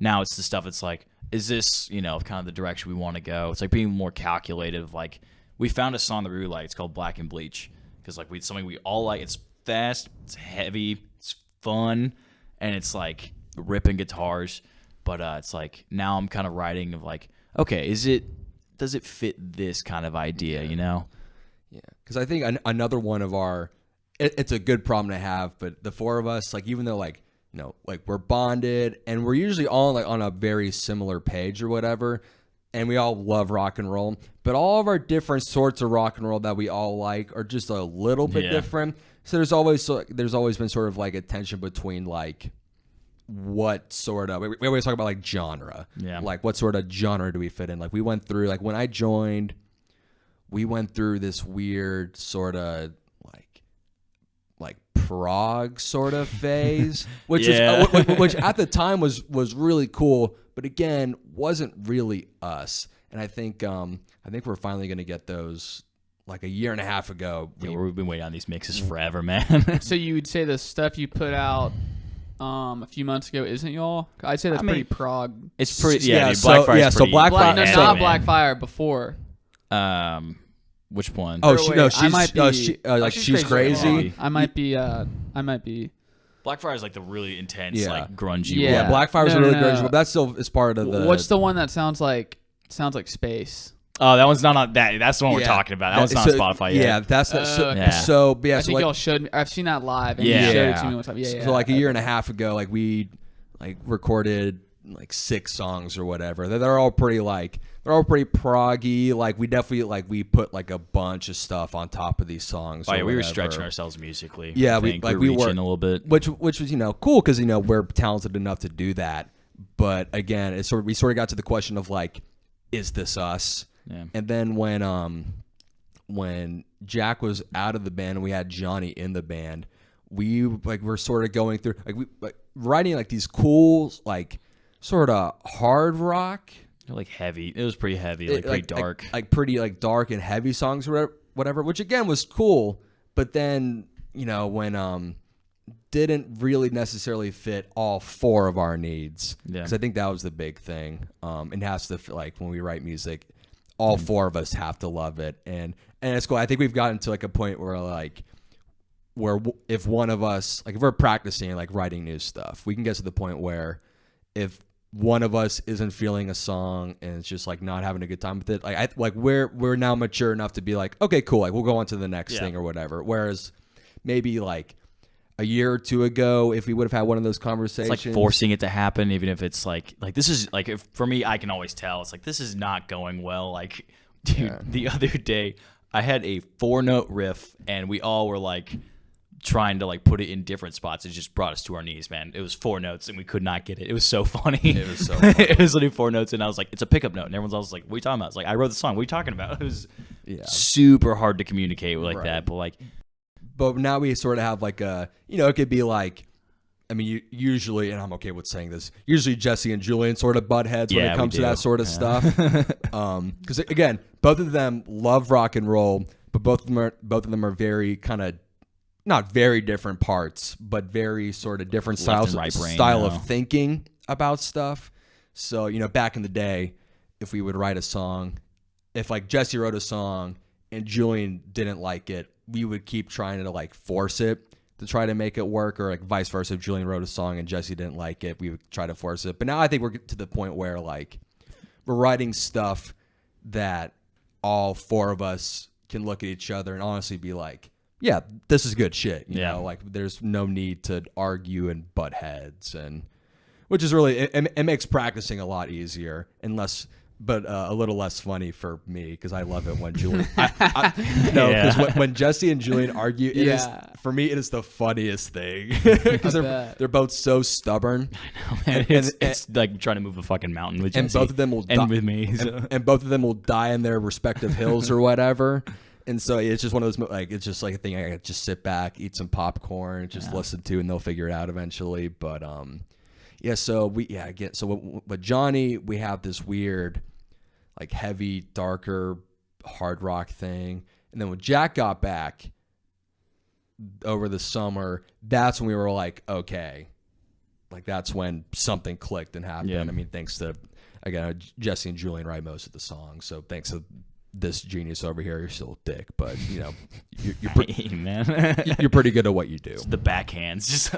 now it's the stuff. It's like, is this, you know, kind of the direction we want to go? It's like being more calculative. Like we found a song that we really like. It's called Black and Bleach. Because like something we all like. It's fast, it's heavy, it's fun, and it's like ripping guitars. But it's like now I'm kind of writing of like, okay, does it fit this kind of idea? You know? Yeah. Because I think another one of it's a good problem to have. But the four of us, like even though like, you know, like we're bonded and we're usually all like on a very similar page or whatever. And we all love rock and roll, but all of our different sorts of rock and roll that we all like are just a little bit different. So there's always been sort of like a tension between like what sort of, we always talk about like genre, like what sort of genre do we fit in? Like we went through, like when I joined, we went through this weird sort of like like prog sort of phase, which Yeah. which at the time was really cool, but again wasn't really us. And I think we're finally gonna get those like a year and a half ago. We've been waiting on these mixes forever, man. So you would say the stuff you put out a few months ago isn't y'all? I'd say that's pretty prog. It's pretty. Yeah, Dude, so- Blackfire's yeah, so pretty Blackfire- No, heavy, not man. Blackfire. Before. Which one? Oh, Or she, wait, no, I she's might be- she's crazy. I might be. Blackfire is like the really intense, Yeah. like grungy. Yeah. one. Blackfire was No, really no, crazy, no. but that still is part of the. What's the one that sounds like space? Oh, that one's not on that. That's the one we're Yeah. talking about. That one's not so- on Spotify yet. Yeah, that's the, so, okay. Yeah. so. But yeah, I so think like, y'all showed me. I've seen that live. And Yeah. you showed it to me one time. Yeah, so like a year and a half ago, like we like recorded like 6 songs or whatever. They're all pretty proggy. Like we definitely like we put like a bunch of stuff on top of these songs. Oh, or yeah, we were whatever. stretching ourselves musically. Yeah, I we think. like we we were were reaching a little bit. which was cool because we're talented enough to do that. But again, we sort of got to the question of like, is this us? Yeah. And then when Jack was out of the band and we had Johnny in the band, we were sort of going through writing like these cool like sort of hard rock, Like heavy. It was pretty heavy, like pretty dark. like pretty like dark and heavy songs or whatever, which again was cool. But then when didn't really necessarily fit all 4 of our needs, Yeah. because I think that was the big thing. It has to like when we write music, all 4 of us have to love it, and it's cool. I think we've gotten to like a point where if one of us, like if we're practicing like writing new stuff, we can get to the point where if one of us isn't feeling a song and it's just like not having a good time with it, like we're now mature enough to be like, okay, cool, like we'll go on to the next thing or whatever. Whereas maybe like a year or 2 ago, if we would have had one of those conversations, It's like forcing it to happen, even if it's like this is like, if for me, I can always tell it's like this is not going well. Like, dude, the other day I had a 4-note riff and we all were like trying to like put it in different spots. It just brought us to our knees, man. It was 4 notes and we could not get it. It was so funny. It was so funny. It was literally 4 notes and I was like, it's a pickup note, and everyone's always like, what are you talking about? It's like, I wrote the song. What are you talking about? It was super hard to communicate like that, but like. But now we sort of have like it could be like, I mean, usually, and I'm okay with saying this, usually Jesse and Julian sort of butt heads when it comes to that sort of stuff. Because again, both of them love rock and roll, but both of them are very kind of, not very different parts, but very sort of different Left and right brain, style of thinking about stuff. So, back in the day, if we would write a song, if like Jesse wrote a song and Julian didn't like it, we would keep trying to like force it to try to make it work, or like vice versa. If Julian wrote a song and Jesse didn't like it, we would try to force it. But now I think we're to the point where like we're writing stuff that all 4 of us can look at each other and honestly be like, yeah, this is good shit. You know, like there's no need to argue and butt heads, and which is really, it makes practicing a lot easier and less, but a little less funny for me because I love it when Julian. Because when Jesse and Julian argue, it is, for me, it is the funniest thing because they're both so stubborn. I know, man. It's like trying to move a fucking mountain with Jesse. And both of them will with me. So. And both of them will die in their respective hills or whatever. And so it's just one of those, like, it's just like a thing I just sit back, eat some popcorn, just listen to, and they'll figure it out eventually. But so with Johnny, we have this weird, like, heavy, darker, hard rock thing. And then when Jack got back over the summer, that's when we were like, okay, like that's when something clicked and happened. Yeah. I mean, thanks to, again, Jesse and Julian write most of the songs, so thanks to this genius over here, you're still a dick, but you're pretty good at what you do. It's the backhands, just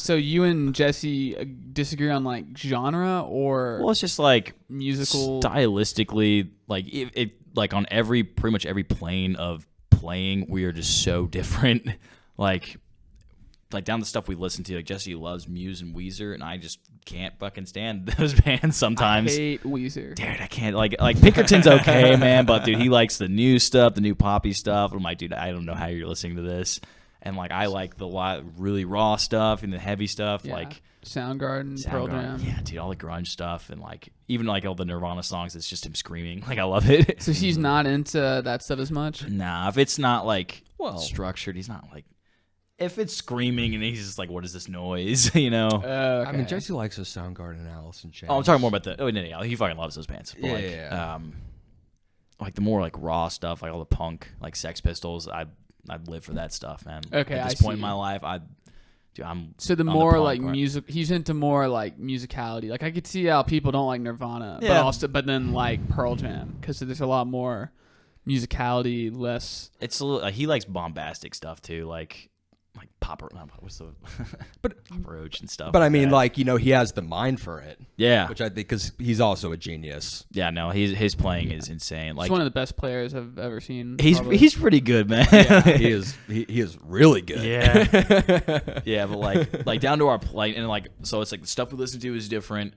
So you and Jesse disagree on like genre or well, it's just like musical stylistically, like it like on pretty much every plane of playing, we are just so different. Like down the stuff we listen to, like Jesse loves Muse and Weezer, and I just can't fucking stand those bands sometimes. I hate Weezer. Dude, I can't like Pinkerton's okay, man, but dude, he likes the new stuff, the new poppy stuff. I'm like, dude, I don't know how you're listening to this. And like I like the really raw stuff and the heavy stuff. Yeah. Like Soundgarden, Pearl Jam. Yeah, dude, all the grunge stuff and like even like all the Nirvana songs. It's just him screaming. Like I love it. So he's not into that stuff as much. Nah, if it's not like structured, he's not like. If it's screaming and he's just like, "What is this noise?" you know. Okay. I mean, Jesse likes the Soundgarden and Alice in Chains. Oh, I'm talking more about the. Oh, no, he fucking loves those bands. But Yeah. like the more like raw stuff, like all the punk, like Sex Pistols. I'd live for that stuff, man. Okay, At this I point in see. my life, I'm. So the on more punk like part. music, he's into more like musicality. Like I could see how people don't like Nirvana, Yeah. but then like Pearl Jam because there's a lot more musicality, less. It's a little, he likes bombastic stuff too, like Papa. What's the Papa Roach and stuff. But I mean, that. like, he has the mind for it. Yeah, Which I think, because he's also a genius. yeah. No, his playing is insane. He's Like one of the best players I've ever seen. he's probably. he's pretty good, man. Yeah, he is really good. Yeah. Yeah, but like down to our play and like so it's like the stuff we listen to is different.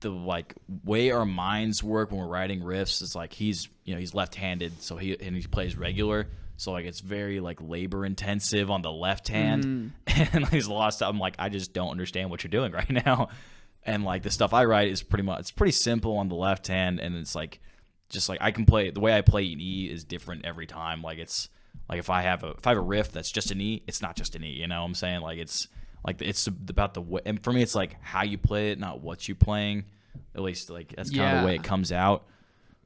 The like way our minds work when we're writing riffs is like he's left-handed, so he plays regular. So like it's very like labor intensive on the left hand, and there's a lot of stuff. I'm like, I just don't understand what you're doing right now. And like the stuff I write is it's pretty simple on the left hand, and it's like just like I can play the way I play an E is different every time. Like it's like if I have a riff that's just an E, it's not just an E. You know what I'm saying? Like it's about the way, and for me it's like how you play it, not what you're playing. At least like that's kind of the way it comes out.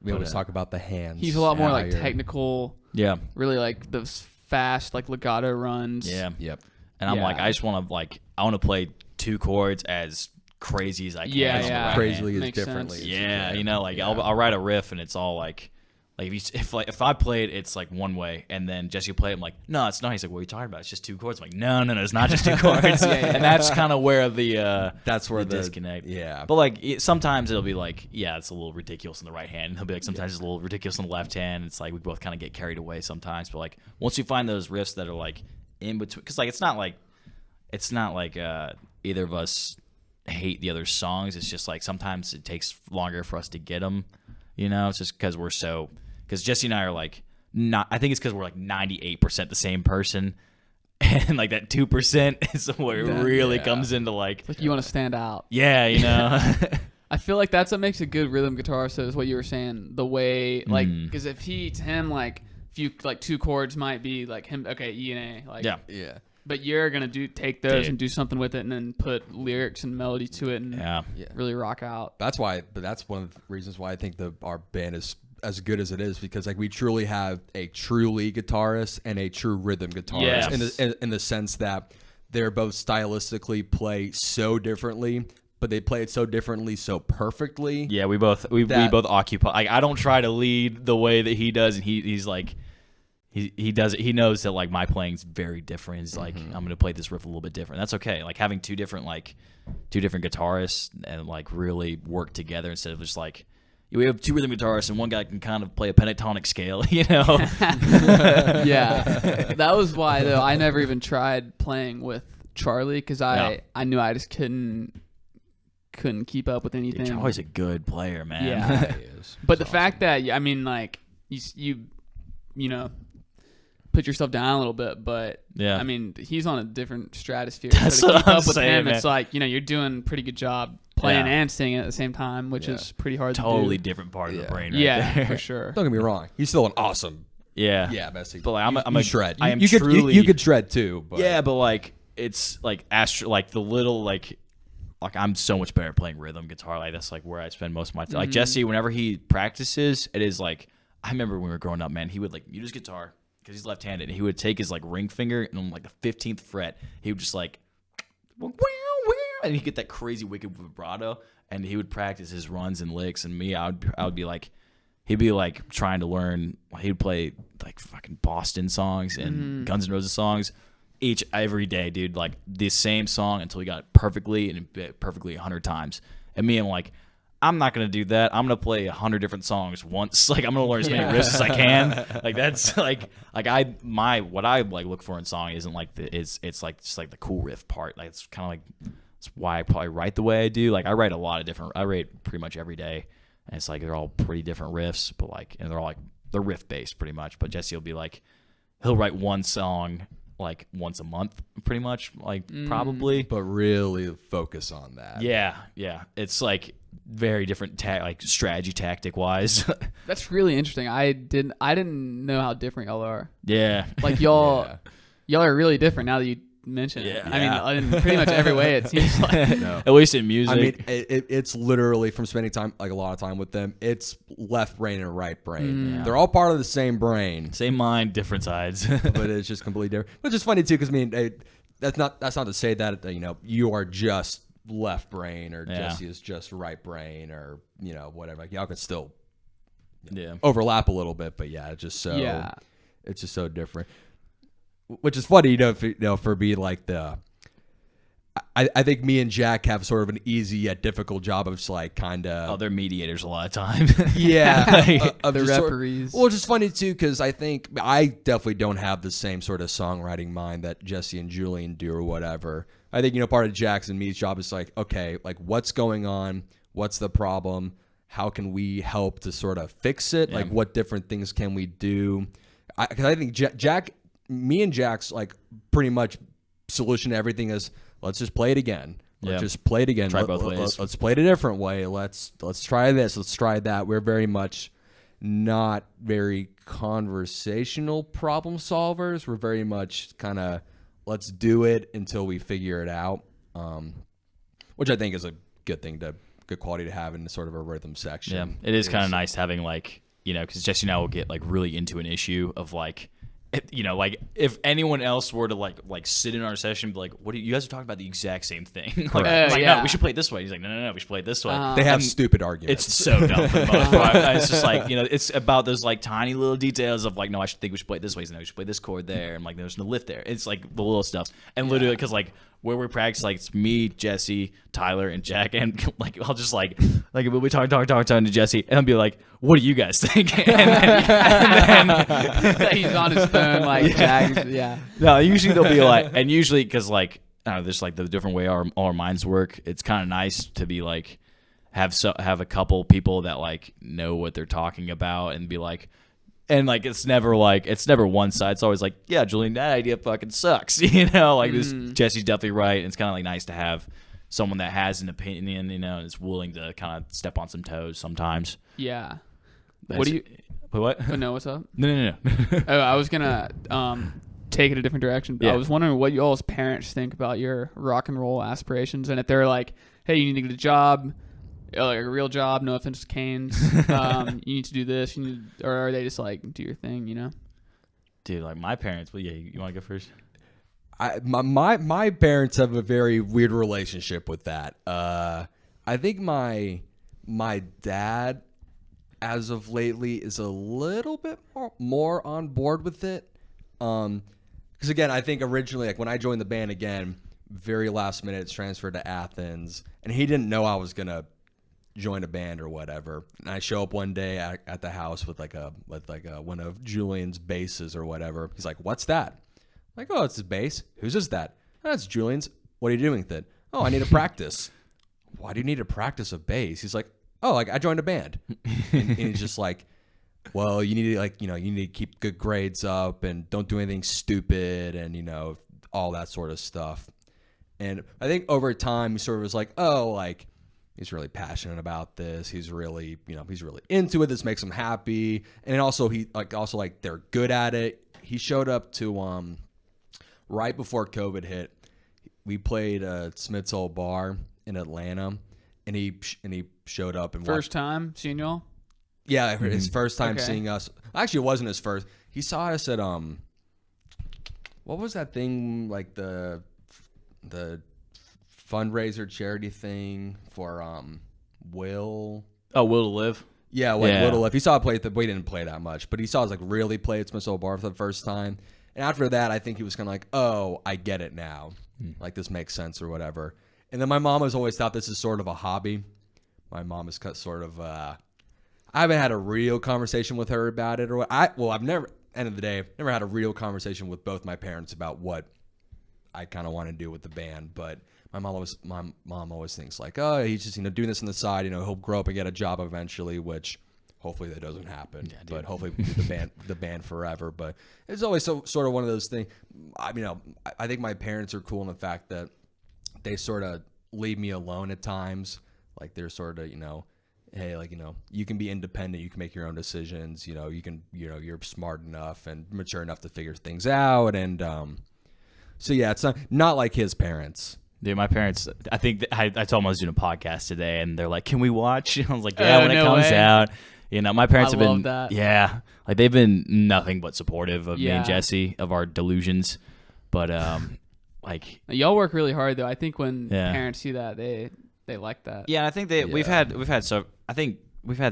We always talk about the hands. He's a lot more like you're- technical. Yeah. Really like those fast like legato runs. Yeah. Yep. And I'm Yeah. like, I just want to play two chords as crazy as I can. Yeah, on the yeah. right Crazily hand. as Makes differently. sense. as you Yeah, can. you know, like Yeah. I'll write a riff and it's all like if I play it, it's like one way, and then Jesse will play it. I'm like, no, it's not. He's like, what are you talking about? It's just two chords. I'm like, no, it's not just two chords. And that's kind of where That's where the disconnect. Yeah. But like sometimes it'll be like, yeah, it's a little ridiculous on the right hand. And he'll be like, sometimes it's a little ridiculous on the left hand. It's like we both kind of get carried away sometimes. But like once you find those riffs that are like in between, because like it's not like either of us hate the other songs. It's just like sometimes it takes longer for us to get them. You know, it's just because because Jesse and I are like not. I think it's because we're like 98% the same person. And like that 2% is where it really comes into like you want to stand out. yeah, you know. I feel like that's what makes a good rhythm guitarist. So is what you were saying, the way like because if to him like few like two chords might be like him E and A like Yeah. Yeah. but you're gonna take those Dude. and do something with it and then put lyrics and melody to it and Yeah. really rock out. That's why. But that's one of the reasons why I think our band is as good as it is, because like we truly have a true lead guitarist and a true rhythm guitarist Yes. in the sense that they're both stylistically play so differently, but they play it so differently, so perfectly. Yeah, we both occupy. Like I don't try to lead the way that he does, and he's like he does it. He knows that like my playing's very different. He's like I'm gonna play this riff a little bit different. That's okay. Like having two different guitarists and like really work together instead of just like we have two rhythm guitarists and one guy can kind of play a pentatonic scale. You know. Yeah, that was why though I never even tried playing with Charlie because I knew I just couldn't keep up with anything. Dude, Charlie's a good player, man. Yeah. He is. But It's the fact that I mean, like you know, put yourself down a little bit, but Yeah. I mean, he's on a different stratosphere. That's so to what keep I'm up with saying, him, man. it's like you're doing a pretty good job playing Yeah. and singing at the same time, which Yeah. is pretty hard Totally to do. different part of the Yeah. brain. Right Yeah, there. for sure. Don't get me wrong. He's still an awesome. Yeah. Yeah, Messi. But like I'm you a shred. I am you truly. you could shred too. But Yeah, but like it's like like the little like I'm so much better at playing rhythm guitar. Like that's like where I spend most of my time. Like Jesse, whenever he practices, it is like I remember when we were growing up, man. He would like mute his guitar because he's left-handed, and he would take his like ring finger and on like the 15th fret, he would just like and he'd get that crazy wicked vibrato, and he would practice his runs and licks. And me, I would be like. He'd be like trying to learn. He'd play like fucking Boston songs and Guns N' Roses songs every day, dude. Like the same song until he got it perfectly and perfectly 100 times. And me, I'm like, I'm not gonna do that. I'm gonna play 100 different songs once. Like I'm gonna learn as many riffs as I can. Like that's like what I like look for in song isn't like it's like just like the cool riff part. Like it's kind of like that's why I probably write the way I do. Like I write pretty much every day. And it's like they're all pretty different riffs, but like, and they're all like they're riff based pretty much. But Jesse will be like, he'll write one song like once a month, pretty much, like probably. But really focus on that. Yeah. It's like very different, like strategy tactic wise. That's really interesting. I didn't know how different y'all are. Yeah. Like y'all are really different now that you mention it. I mean, in pretty much every way it seems like. No. At least in music. I mean, it's literally from spending time, like a lot of time with them. It's left brain and right brain. Yeah. They're all part of the same brain, same mind, different sides. but it's just completely different. Which is funny too, because I mean, that's not to say that you are just left brain or Jesse is just right brain or whatever. Like y'all can still overlap a little bit, but it's just so different. Which is funny, for being like I think me and Jack have sort of an easy yet difficult job of just like kind of. Oh, they're mediators a lot of time. Yeah, of the referees. Well, it's just funny too because I think I definitely don't have the same sort of songwriting mind that Jesse and Julian do or whatever. I think part of Jack's and me's job is like, okay, like what's going on? What's the problem? How can we help to sort of fix it? Yeah. Like what different things can we do? Because I think Jack. Me and Jack's like pretty much solution to everything is let's just play it again. Let's just play it again. Try both ways. Let's play it a different way. Let's try this. Let's try that. We're very much not very conversational problem solvers. We're very much kind of let's do it until we figure it out, which I think is a good quality to have in sort of a rhythm section. Yeah, it is kind of nice having like because Jesse and I will get like really into an issue of like. Like if anyone else were to like sit in our session, and be like, "What are you guys are talking about the exact same thing?" No, we should play it this way. He's like, "No, we should play it this way." They have stupid arguments. It's so dumb for the most part. It's just like it's about those like tiny little details of like, no, I think we should play it this way. No, we should play this chord there, and like there's no lift there. It's like the little stuff, and literally because like where we practice, like it's me, Jesse, Tyler, and Jack, and like I'll just like we'll be talking to Jesse, and I'll be like, "What do you guys think?" and then he's on his phone like Jack. Yeah. No, usually they'll be like, and usually because like I don't know, there's like the different way all our minds work. It's kind of nice to be like have a couple people that like know what they're talking about and be like. And like it's never one side. It's always like, yeah, Julian, that idea fucking sucks. Like this Jesse's definitely right. And it's kind of like nice to have someone that has an opinion, and is willing to kind of step on some toes sometimes. Yeah. What do you? What? Oh, no, what's up? No. Oh, I was gonna take it a different direction. Yeah. I was wondering what you all's parents think about your rock and roll aspirations, and if they're like, "Hey, you need to get a job." Like a real job, no offense to Canes. You need to do this, or are they just like do your thing, Dude, like my parents. Well, yeah, you want to go first? My parents have a very weird relationship with that. I think my dad, as of lately, is a little bit more on board with it. Because again, I think originally, like when I joined the band again, very last minute, it's transferred to Athens, and he didn't know I was gonna join a band or whatever. And I show up one day at the house with one of Julian's basses or whatever. He's like, "What's that?" I'm like, "Oh, it's his bass." "Whose is that?" "Oh, it's Julian's." "What are you doing with it?" "Oh, I need to practice." "Why do you need to practice a bass?" He's like, "Oh, like I joined a band." and he's just like, "Well, you need to you need to keep good grades up and don't do anything stupid and all that sort of stuff." And I think over time he sort of was like, "Oh, like he's really passionate about this. He's really, he's really into it. This makes him happy." And also they're good at it. He showed up to right before COVID hit. We played Smith's Old Bar in Atlanta, and he showed up and first time seeing y'all. Yeah, his first time seeing us. Actually, it wasn't his first. He saw us at what was that thing, like the fundraiser charity thing for Will. Oh, Will to Live. Yeah, Will to Live. He saw it play. We didn't play that much, but he saw us like really play at Smith's Old Bar for the first time. And after that, I think he was kind of like, "Oh, I get it now. Like this makes sense or whatever." And then my mom has always thought this is sort of a hobby. My mom is sort of. I haven't had a real conversation with her about it, I've never. End of the day, I've never had a real conversation with both my parents about what I kind of want to do with the band, but my mom always thinks like, "Oh, he's just doing this on the side. He'll grow up and get a job eventually," which hopefully that doesn't happen. Yeah, but hopefully we do the band forever. But it's always sort of one of those things. I think my parents are cool in the fact that they sort of leave me alone at times. Like they're sort of, hey, like, you can be independent, you can make your own decisions, you can, you're smart enough and mature enough to figure things out. And so yeah, it's not like his parents. Dude, my parents, I think I told them I was doing a podcast today, and they're like, "Can we watch?" And I was like, "Yeah, when it comes out." My parents have been, like they've been nothing but supportive of me and Jesse, of our delusions. But like, y'all work really hard though. I think when parents see that, they like that. Yeah, I think we've had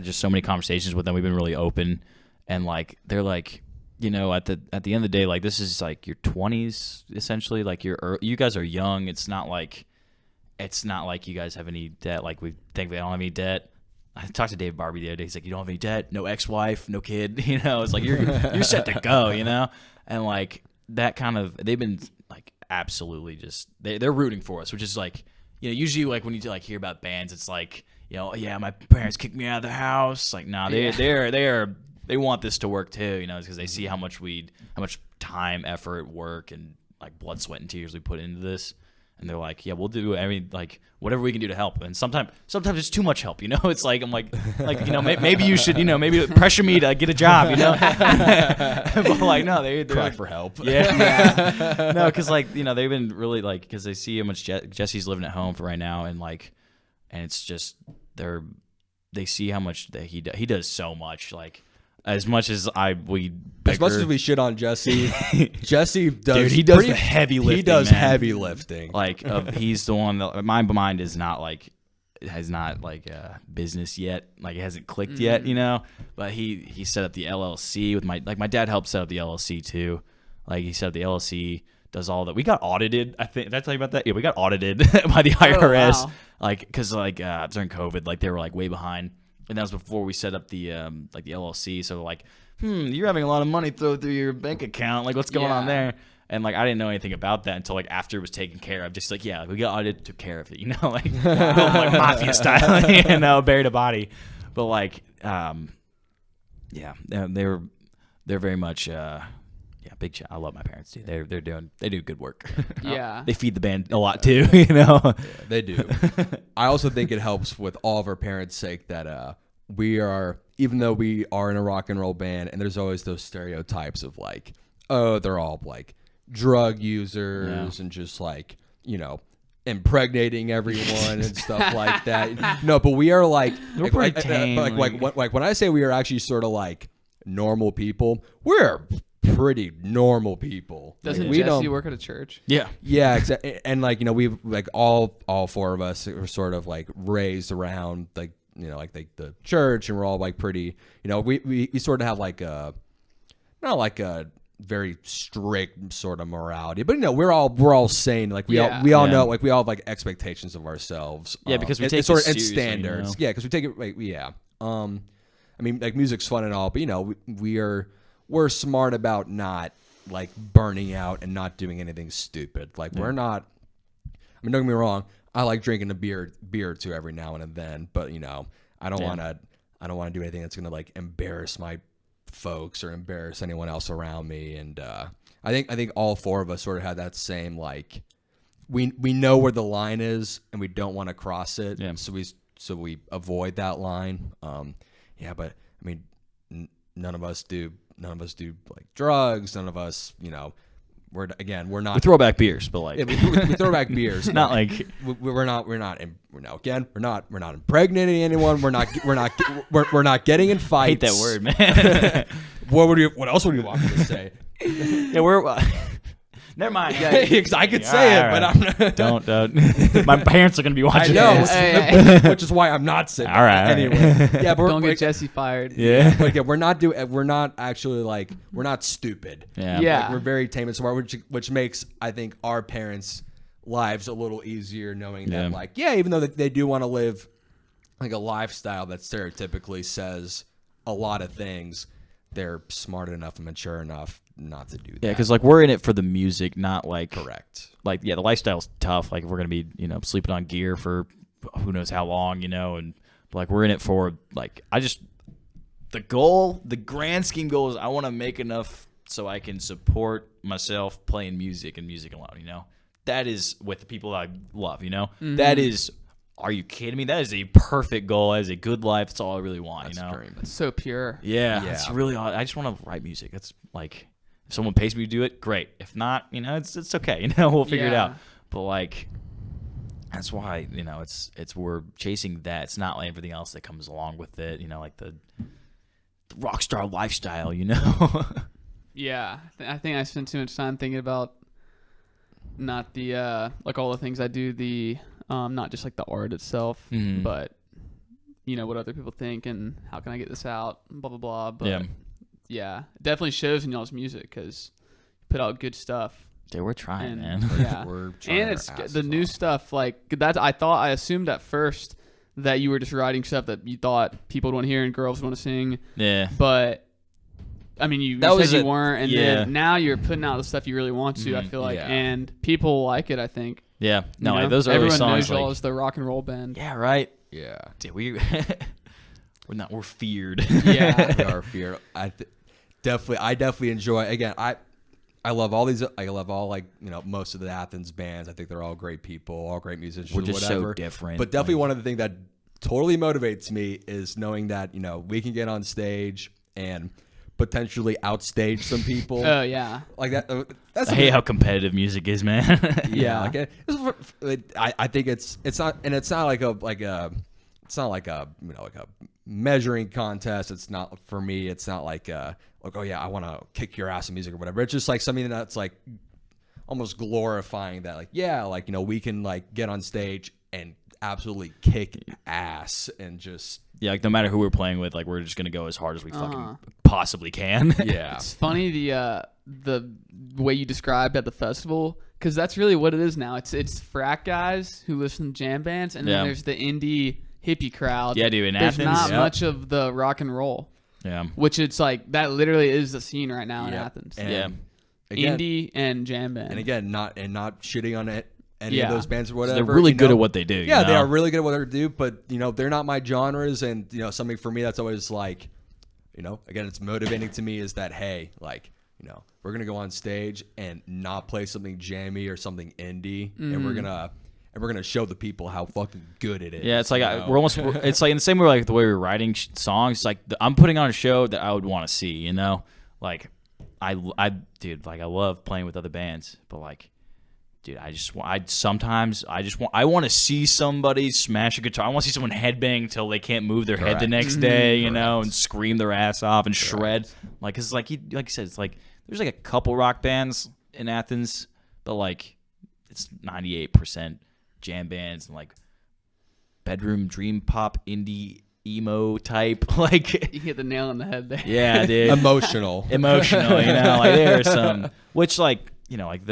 just so many conversations with them. We've been really open, and like they're like, at the end of the day, like this is like your 20s essentially. Like you guys are young. It's not like you guys have any debt. Like we think they don't have any debt. I talked to Dave Barbie the other day. He's like, you don't have any debt, no ex-wife, no kid. It's like you're set to go. And like that kind of, they've been like absolutely just they're rooting for us, which is like, usually like when you like hear about bands, it's like, yeah, my parents kicked me out of the house. Like, nah, they want this to work too, because they see how much time, effort, work, and like blood, sweat, and tears we put into this, and they're like, yeah, we'll do. I mean, like whatever we can do to help. And sometimes it's too much help. It's like I'm like maybe you should maybe pressure me to get a job. But like no, they're cry like, for help. Yeah, no, because like they've been really like because they see how much Jesse's living at home for right now, and like, and it's just they see how much that he does so much like. As much as we shit on Jesse, Jesse does. Dude, he does the heavy lifting. He does heavy lifting. Like he's the one that my mind is not like has not like business yet. Like it hasn't clicked yet, But he set up the LLC with my dad helped set up the LLC too. Like he set up the LLC, does all that. We got audited. I think did I tell you about that? Yeah, we got audited by the IRS. Oh, wow. Like because like during COVID, like they were like way behind. And that was before we set up the the LLC. So like, you're having a lot of money through your bank account. Like, what's going on there? And like, I didn't know anything about that until like after it was taken care of. Just like, yeah, we got audited, took care of it. Like, like mafia style. Buried a body. But like, they're very much. Big chat. I love my parents too. They do good work. Yeah. They feed the band a lot too. Yeah, they do. I also think it helps with all of our parents' sake that we are, even though we are in a rock and roll band, and there's always those stereotypes of like, oh, they're all like drug users and just like impregnating everyone and stuff like that. No, but we are like, like when I say we are actually sort of like normal people, we're pretty normal people. Doesn't Jesse work at a church? Yeah, exactly. And like we've like all four of us are sort of like raised around like like the church, and we're all like pretty. We sort of have like a not like a very strict sort of morality, but we're all sane. Like we all know, like we all have like expectations of ourselves. Yeah, because we take it sort of seriously, standards. Yeah, because we take it like I mean, like music's fun and all, but we're smart about not like burning out and not doing anything stupid. Like we're not. I mean, don't get me wrong. I like drinking a beer or two every now and then, but I don't want to do anything that's gonna like embarrass my folks or embarrass anyone else around me. And I think all four of us sort of had that same like we know where the line is and we don't want to cross it. Yeah. So we avoid that line. But I mean, none of us do like drugs. None of us, we're not. We throw back beers, but like we throw back beers. Not like we're not impregnating anyone. We're not getting in fights. I hate that word, man. What else would you want me to say? Yeah, we're. Never mind. Yeah, I could say it, but I'm not. Don't. My parents are gonna be watching. I know, which is why I'm not saying. All right. Anyway, yeah, but don't get Jesse fired. Yeah, but we're not actually like we're not stupid. Yeah, like, we're very tame and smart, which makes I think our parents' lives a little easier, knowing that like even though they do want to live like a lifestyle that stereotypically says a lot of things, they're smart enough and mature enough not to do that. Yeah, because like we're in it for the music, not like correct. Like the lifestyle's tough. Like we're gonna be sleeping on gear for who knows how long, and like we're in it for like the grand scheme goal is I want to make enough so I can support myself playing music and music alone, you know? That is with the people I love, you know? Mm-hmm. That is, are you kidding me? That is a perfect goal. That is a good life. That's all I really want, you know? It's so pure. Yeah. It's really, I just want to write music. That's like, if someone pays me to do it, great. If not, you know, it's okay. You know, we'll figure it out. But like, that's why, you know, it's we're chasing that. It's not like everything else that comes along with it, you know, like the rock star lifestyle, you know? Yeah. I think I spend too much time thinking about not the, like all the things I do, the, not just like the art itself, but, you know, what other people think and how can I get this out, blah, blah, blah. But yeah, it definitely shows in y'all's music because you put out good stuff. Dude, we're trying, man. Yeah. We're trying. And it's the new stuff. Like that, I assumed at first that you were just writing stuff that you thought people would want to hear and girls would want to sing. Yeah. But I mean, you said you weren't, and then now you're putting out the stuff you really want to. I feel like, and people like it. I think. Yeah. No, like those early everyone songs. Knows y'all as the rock and roll band. Yeah. Right. Yeah. Dude, we're feared. Yeah. We are feared. I definitely enjoy. Again, I love all these. I love all, like, you know, most of the Athens bands. I think they're all great people, all great musicians. We're just whatever. so different. But definitely one of the things that totally motivates me is knowing that, you know, we can get on stage and potentially outstage some people. Oh yeah, like that. That's I hate how competitive music is, man. Yeah, I think it's not, and it's not like a it's not like a, you know, like a measuring contest. It's not, for me, it's not like oh yeah, I want to kick your ass in music or whatever. It's just like something that's like almost glorifying that, like, yeah, like, you know, we can like get on stage and absolutely kick ass and just like no matter who we're playing with, like we're just gonna go as hard as we fucking possibly can. Yeah. It's funny the way you described at the festival, because that's really what it is now. It's frat guys who listen to jam bands, and then there's the indie hippie crowd. Yeah, dude. In there's Athens, not much of the rock and roll. Yeah. Which it's like that literally is the scene right now in Athens. And again, indie and jam band. And again, not shitting on it. Any of those bands or whatever. So they're really good at what they do. Yeah, you know? they are really good at what they do, but, you know, they're not my genres. And, you know, something for me that's always like, you know, again, it's motivating to me is that, hey, like, you know, we're going to go on stage and not play something jammy or something indie. And we're going to show the people how fucking good it is. Yeah, it's like it's like in the same way, like the way we're writing songs. It's like I'm putting on a show that I would want to see, you know? Like, I love playing with other bands, but like, dude, I want to see somebody smash a guitar. I want to see someone headbang till they can't move their head the next day, you know, and scream their ass off and shred. Like, cause like you said, it's like there's like a couple rock bands in Athens, but like it's 98% jam bands and like bedroom dream pop indie emo type. Like, you hit the nail on the head there. Yeah, dude. Emotional, you know, like there's some, which like, you know, like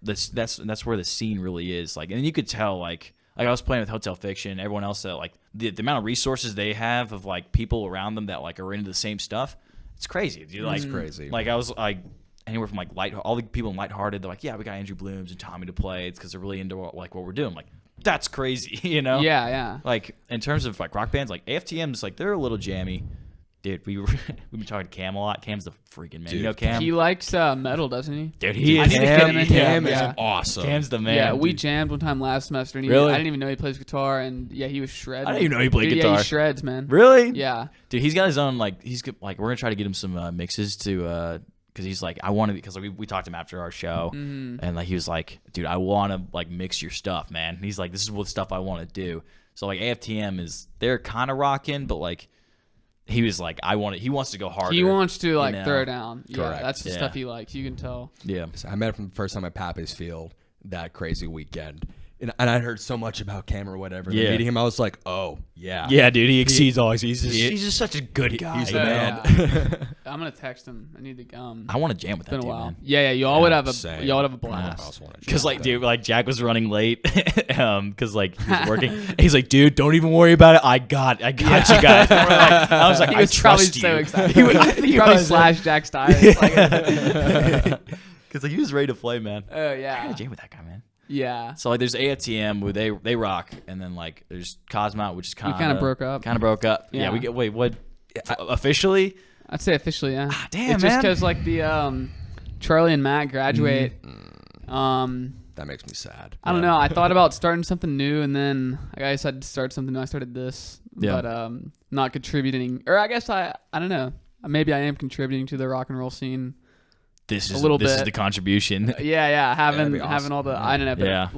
that's where the scene really is. Like, and you could tell, like I was playing with Hotel Fiction, everyone else, that like the amount of resources they have of like people around them that like are into the same stuff. It's crazy, dude. Like, it's crazy. Like I was like anywhere from like all the people in Lighthearted. They're like, yeah, we got Andrew Blooms and Tommy to play. It's because they're really into like what we're doing. Like, that's crazy, you know? Yeah, yeah. Like in terms of like rock bands, like AFTM's like they're a little jammy. Dude, we've been talking to Cam a lot. Cam's the freaking man. Dude, you know Cam? He likes metal, doesn't he? Dude, he is. Cam is awesome. Cam's the man. Yeah, we jammed one time last semester. And I didn't even know he plays guitar, and yeah, he was shredding. I didn't even know he played guitar. Yeah, he shreds, man. Really? Yeah. Dude, he's got his own like we're gonna try to get him some mixes to because he's like, I want to, because we talked to him after our show, and like he was like, dude, I want to like mix your stuff, man. And he's like, this is what stuff I want to do. So like AFTM they're kind of rocking, but like. He was like, he wants to go harder. He wants to like throw down. Yeah, correct. that's the stuff he likes. You can tell. Yeah. So I met him for the first time at Pappy's Field that crazy weekend. And I heard so much about Cam or whatever. Yeah. Meeting him, I was like, oh, yeah. Yeah, dude, he exceeds all. He's just such a good guy. He's the man. Yeah. I'm going to text him. I need to I want to jam with him, dude, while. man. Yeah, y'all would have a blast. Because like, dude, like Jack was running late because like he was working. He's like, dude, don't even worry about it. I got you guys. I was like, he was probably so excited. He probably slashed Jack's tires. Because like he was ready to play, man. Oh yeah. I gotta jam with that guy, man. Yeah. So like, there's AFTM where they rock, and then like there's Cosmot, which is kind of broke up. Kind of broke up. Yeah. We get what? Officially? I'd say officially, yeah. Damn, it's just man. because like the Charlie and Matt graduate. That makes me sad. I don't know. I thought about starting something new, and then I decided to start something new. I started this, but not contributing. Or I guess I don't know. Maybe I am contributing to the rock and roll scene. This is bit. the contribution. Yeah, having awesome. all the I don't know. But, Yeah.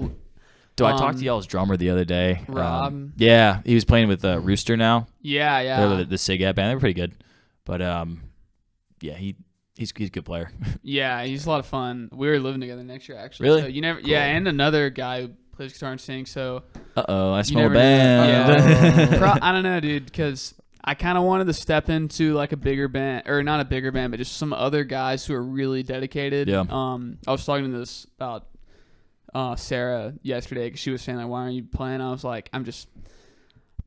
I talked to y'all's drummer the other day. Rob. Yeah, he was playing with Rooster now. Yeah. They're the Sig band. They're pretty good. But yeah, he's a good player. Yeah, he's a lot of fun. We were living together next year, actually. Really? So you never. Cool. Yeah, and another guy who plays guitar and sings. So I you smell a never know. band. Yeah. I don't know, dude, because I kind of wanted to step into like a bigger band, or not a bigger band, but just some other guys who are really dedicated. Yeah. I was talking to this about Sarah yesterday because she was saying like, why aren't you playing? I was like, I'm just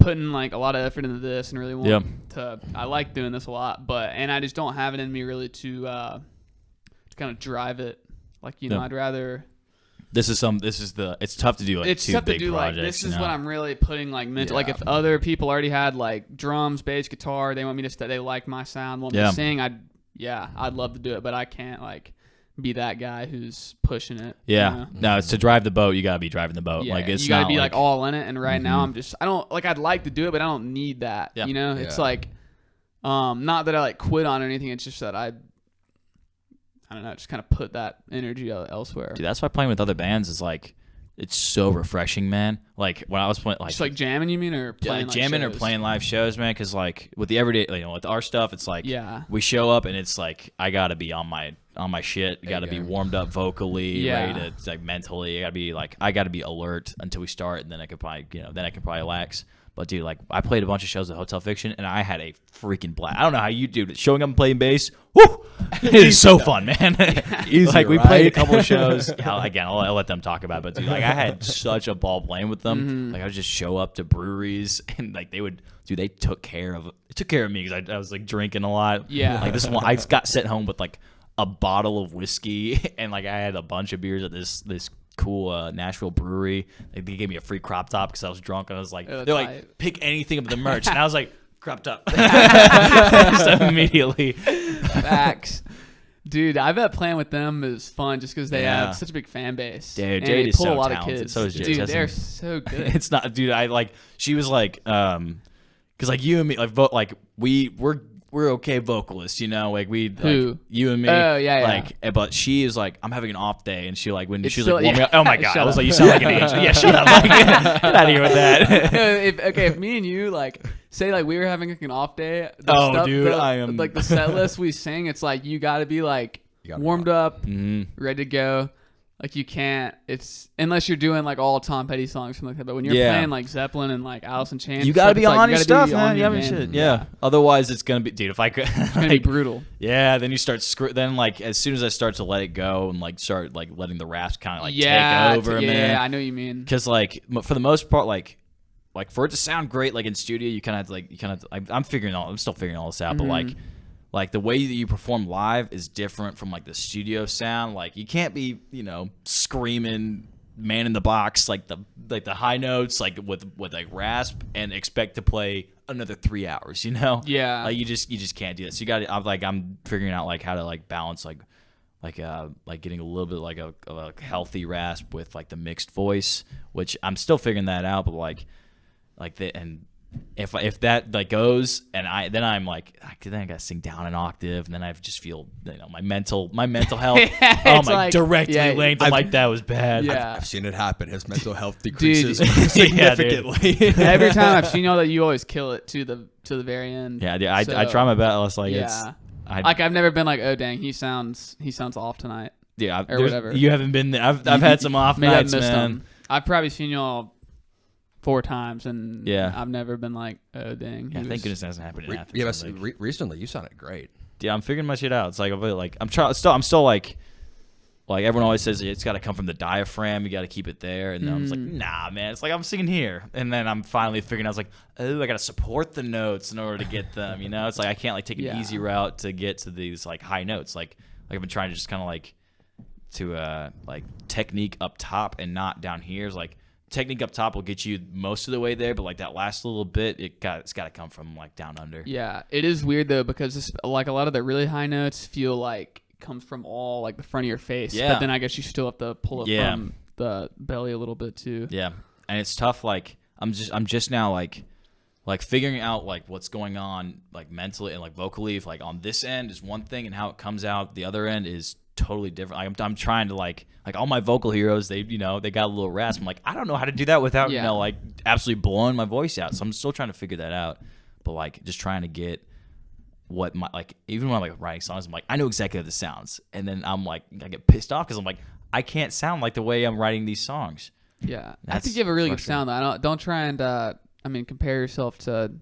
putting like a lot of effort into this and really want to. I like doing this a lot, and I just don't have it in me really to kind of drive it. Like I'd rather. It's tough to do like it's two tough big to do projects. like this is what I'm really putting like mental. Like if other people already had like drums, bass, guitar, they want me to they like my sound, want me to sing. I'd love to do it, but I can't like be that guy who's pushing it. Yeah, you know? no, it's to drive the boat. You gotta be driving the boat. Yeah, like it's you gotta not be like all in it. And right now I don't like. I'd like to do it, but I don't need that. Yeah. You know, it's like, not that I like quit on or anything. It's just that I don't know. Just kind of put that energy elsewhere. Dude, that's why playing with other bands is like, it's so refreshing, man. Like when I was playing, like just like jamming, you mean, or playing like jamming shows? or playing live shows, man. Because like with the everyday, with our stuff, it's like we show up and it's like I gotta be on my shit. You gotta be warmed up vocally, ready to like mentally. I gotta be alert until we start, and then I could probably relax. But dude, like I played a bunch of shows at Hotel Fiction, and I had a freaking blast. I don't know how you do it. Showing up and playing bass, woo! It is so fun, man. Like we played a couple of shows. Yeah, again, I'll let them talk about it. But dude, like I had such a ball playing with them. Mm-hmm. Like I would just show up to breweries, and like they took care of me because I was like drinking a lot. Yeah. Like this one, I got sent home with like a bottle of whiskey, and like I had a bunch of beers at this cool Nashville brewery. They gave me a free crop top because I was drunk, and I was like, they're like, pick anything of the merch, and I was like, crop top, just immediately. Facts. Dude, I bet playing with them is fun just because they have such a big fan base. Dude, and Jade they is pull so a lot talented. of kids. So is Jade. Dude, they're so good. It's not, dude. She was like, because like you and me, like we're okay vocalists, like we like you and me. Oh yeah. Like, but she is like, I'm having an off day, and she like when she was still, like, warming up, oh my god, I was up. like, you sound like an angel. Yeah, shut up. Like, get out of here with that. If me and you like say like we were having like an off day, I am like the set list we sing. It's like you got to be like warmed up, ready to go. Like you can't. It's unless you're doing like all Tom Petty songs, something like that. But when you're playing like Zeppelin and like Alice in Chains, you gotta be on your stuff, man. You have shit. Yeah. Otherwise, it's gonna be, dude. If I could, it's gonna be brutal. Yeah. Then you start then like as soon as I start to let it go and like start like letting the raps kind of like take over, man. Yeah, I know what you mean. Because like for the most part, like for it to sound great, like in studio, you kind of I'm still figuring all this out, but like the way that you perform live is different from like the studio sound. Like you can't be, screaming man in the box like the high notes like with like rasp and expect to play another 3 hours. Yeah. Like you just can't do this. You got to. I'm figuring out like how to like balance like getting a little bit like a healthy rasp with like the mixed voice, which I'm still figuring that out. But like the and. If that like goes and then I'm like then I gotta sing down an octave and then I just feel my mental health directly linked. I'm like that was bad. Yeah. I've seen it happen. His mental health decreases Dude. significantly. Every time I've seen y'all that you always kill it to the very end. Yeah, dude, I try my best. Like I've never been like, oh dang, he sounds off tonight. Yeah, or whatever. You haven't been there. I've had some off nights, man. Them. I've probably seen y'all 4 times, and I've never been like, oh dang. Yeah, thank goodness it hasn't happened in Athens. Recently you sounded great. Yeah, I'm figuring my shit out. It's like I'm still like everyone always says it's got to come from the diaphragm. You got to keep it there, and then I was like, nah, man. It's like I'm singing here, and then I'm finally figuring out. I was like, oh, I got to support the notes in order to get them. It's like I can't like take an easy route to get to these like high notes. Like I've been trying to just kind of like to like technique up top and not down here. Is like technique up top will get you most of the way there, but like that last little bit, it's got to come from like down under. Yeah, it is weird though because it's, like a lot of the really high notes feel like comes from all like the front of your face. Yeah. But then I guess you still have to pull it from the belly a little bit too. Yeah, and it's tough. Like I'm just now like figuring out like what's going on like mentally and like vocally. If like on this end is one thing and how it comes out, the other end is totally different. Like, I'm trying to like all my vocal heroes, they got a little rasp. I'm like, I don't know how to do that without like absolutely blowing my voice out. So I'm still trying to figure that out. But like just trying to get what my like even when I'm like writing songs, I'm like I know exactly how this sounds, and then I'm like I get pissed off because I'm like I can't sound like the way I'm writing these songs. Yeah, I think you have a really good sound though. Don't try and compare yourself to.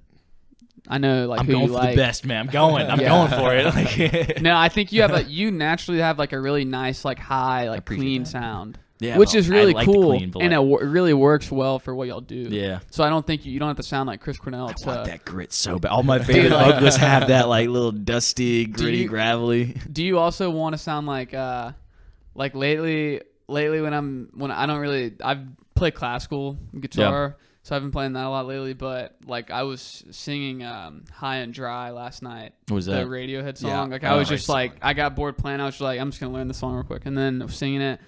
I know, like, I'm who going you for like. the best, man. I'm going for it. Like, no, I think you naturally have like a really nice, like high, like clean sound. Yeah, which is really cool, clean, and it really works well for what y'all do. Yeah. So I don't think you don't have to sound like Chris Cornell. I want that grit so bad. All my favorite Uglists have that like little dusty, gritty, gravelly. Do you also want to sound like lately when I don't really I've played classical guitar. So I've been playing that a lot lately, but like I was singing High and Dry last night. What was that? The Radiohead song. Yeah. Like I was just song. like, I got bored playing. I was just like, I'm just going to learn the song real quick. And then I was singing it.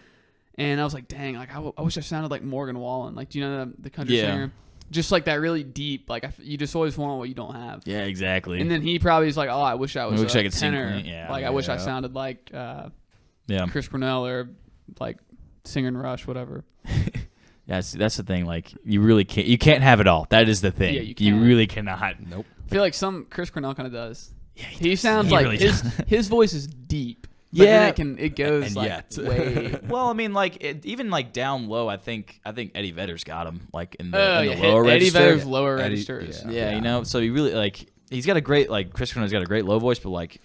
And I was like, dang, like I wish I sounded like Morgan Wallen. Like, do you know the country singer? Just like that really deep. Like you just always want what you don't have. Yeah, exactly. And then he probably is like, oh, I wish I was I could tenor. sing. Yeah. Like I wish I sounded like Chris Cornell or like Singer and Rush, whatever. That's the thing. Like you can't have it all. That is the thing. Yeah, you really cannot. Nope. I feel like Chris Cornell kind of does. Yeah, he sounds like really his voice is deep. But then it goes and like yet. way. Well, I mean, like even like down low, I think Eddie Vedder's got him like in the lower Eddie register. Vedder's lower registers. Yeah, you know. So he really like he's got a great like Chris Cornell's got a great low voice, but like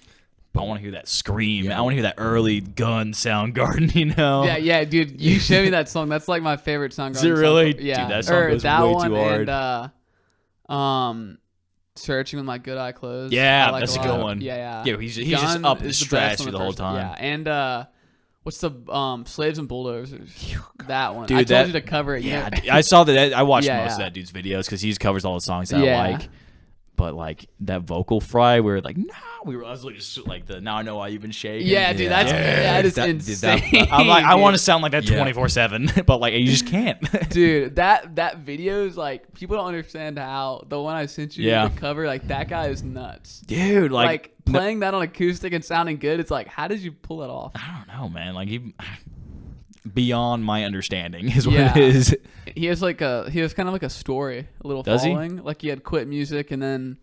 I want to hear that scream. I want to hear that early gun Soundgarden. You know. Yeah, dude. You showed me that song. That's like my favorite Soundgarden. Is it really? Song. Yeah, Dude, that song goes that way one too hard. And Searching with My Good Eye Closed. Yeah, like that's a good one. Yeah. Yeah, he's just up his stress through the whole time. Yeah, and what's the Slaves and Bulldozers? That one. Dude, I told you to cover it. Yeah, I saw that. I watched Yeah, most of that dude's videos because he covers all the songs that I like. But like that vocal fry, where like I was like just like the now I know why you've been shaking. Yeah, dude, that is insane. I'm like I want to sound like that 24/7, but like you just can't. Dude, that video is like people don't understand how the one I sent you the cover, like that guy is nuts. Dude, like playing that on acoustic and sounding good, it's like how did you pull that off? I don't know, man. Like beyond my understanding is what it is. He has kind of like a story, a little following. Like he had quit music and then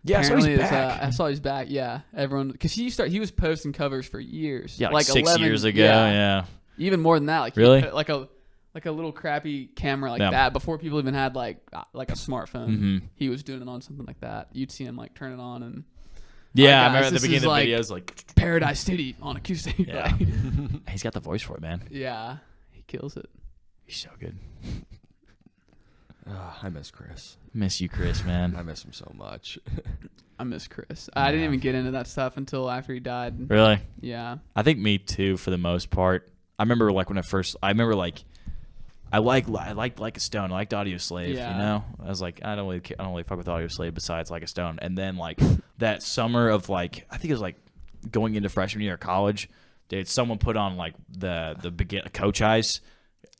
I saw he's back. I saw he's back. Yeah, everyone because he was posting covers for years. Yeah, like 6 11 years ago. Yeah, even more than that. Like really, like a little crappy camera like that before people even had like a smartphone. Mm-hmm. He was doing it on something like that. You'd see him like turn it on and. Yeah, I remember at the beginning of the videos like Paradise City on acoustic. Yeah, he's got the voice for it, man. Yeah, he kills it. He's so good. I miss Chris. Miss you, Chris, man. I miss him so much. I miss Chris. I didn't even get into that stuff until after he died. Really? Yeah. I think me too, for the most part. I remember like when I like Like a Stone. I liked Audio Slave. Yeah. You know, I was like, I don't really fuck with Audio Slave besides Like a Stone. And then like that summer of like, I think it was like going into freshman year of college, dude, someone put on like the Coach Eyes.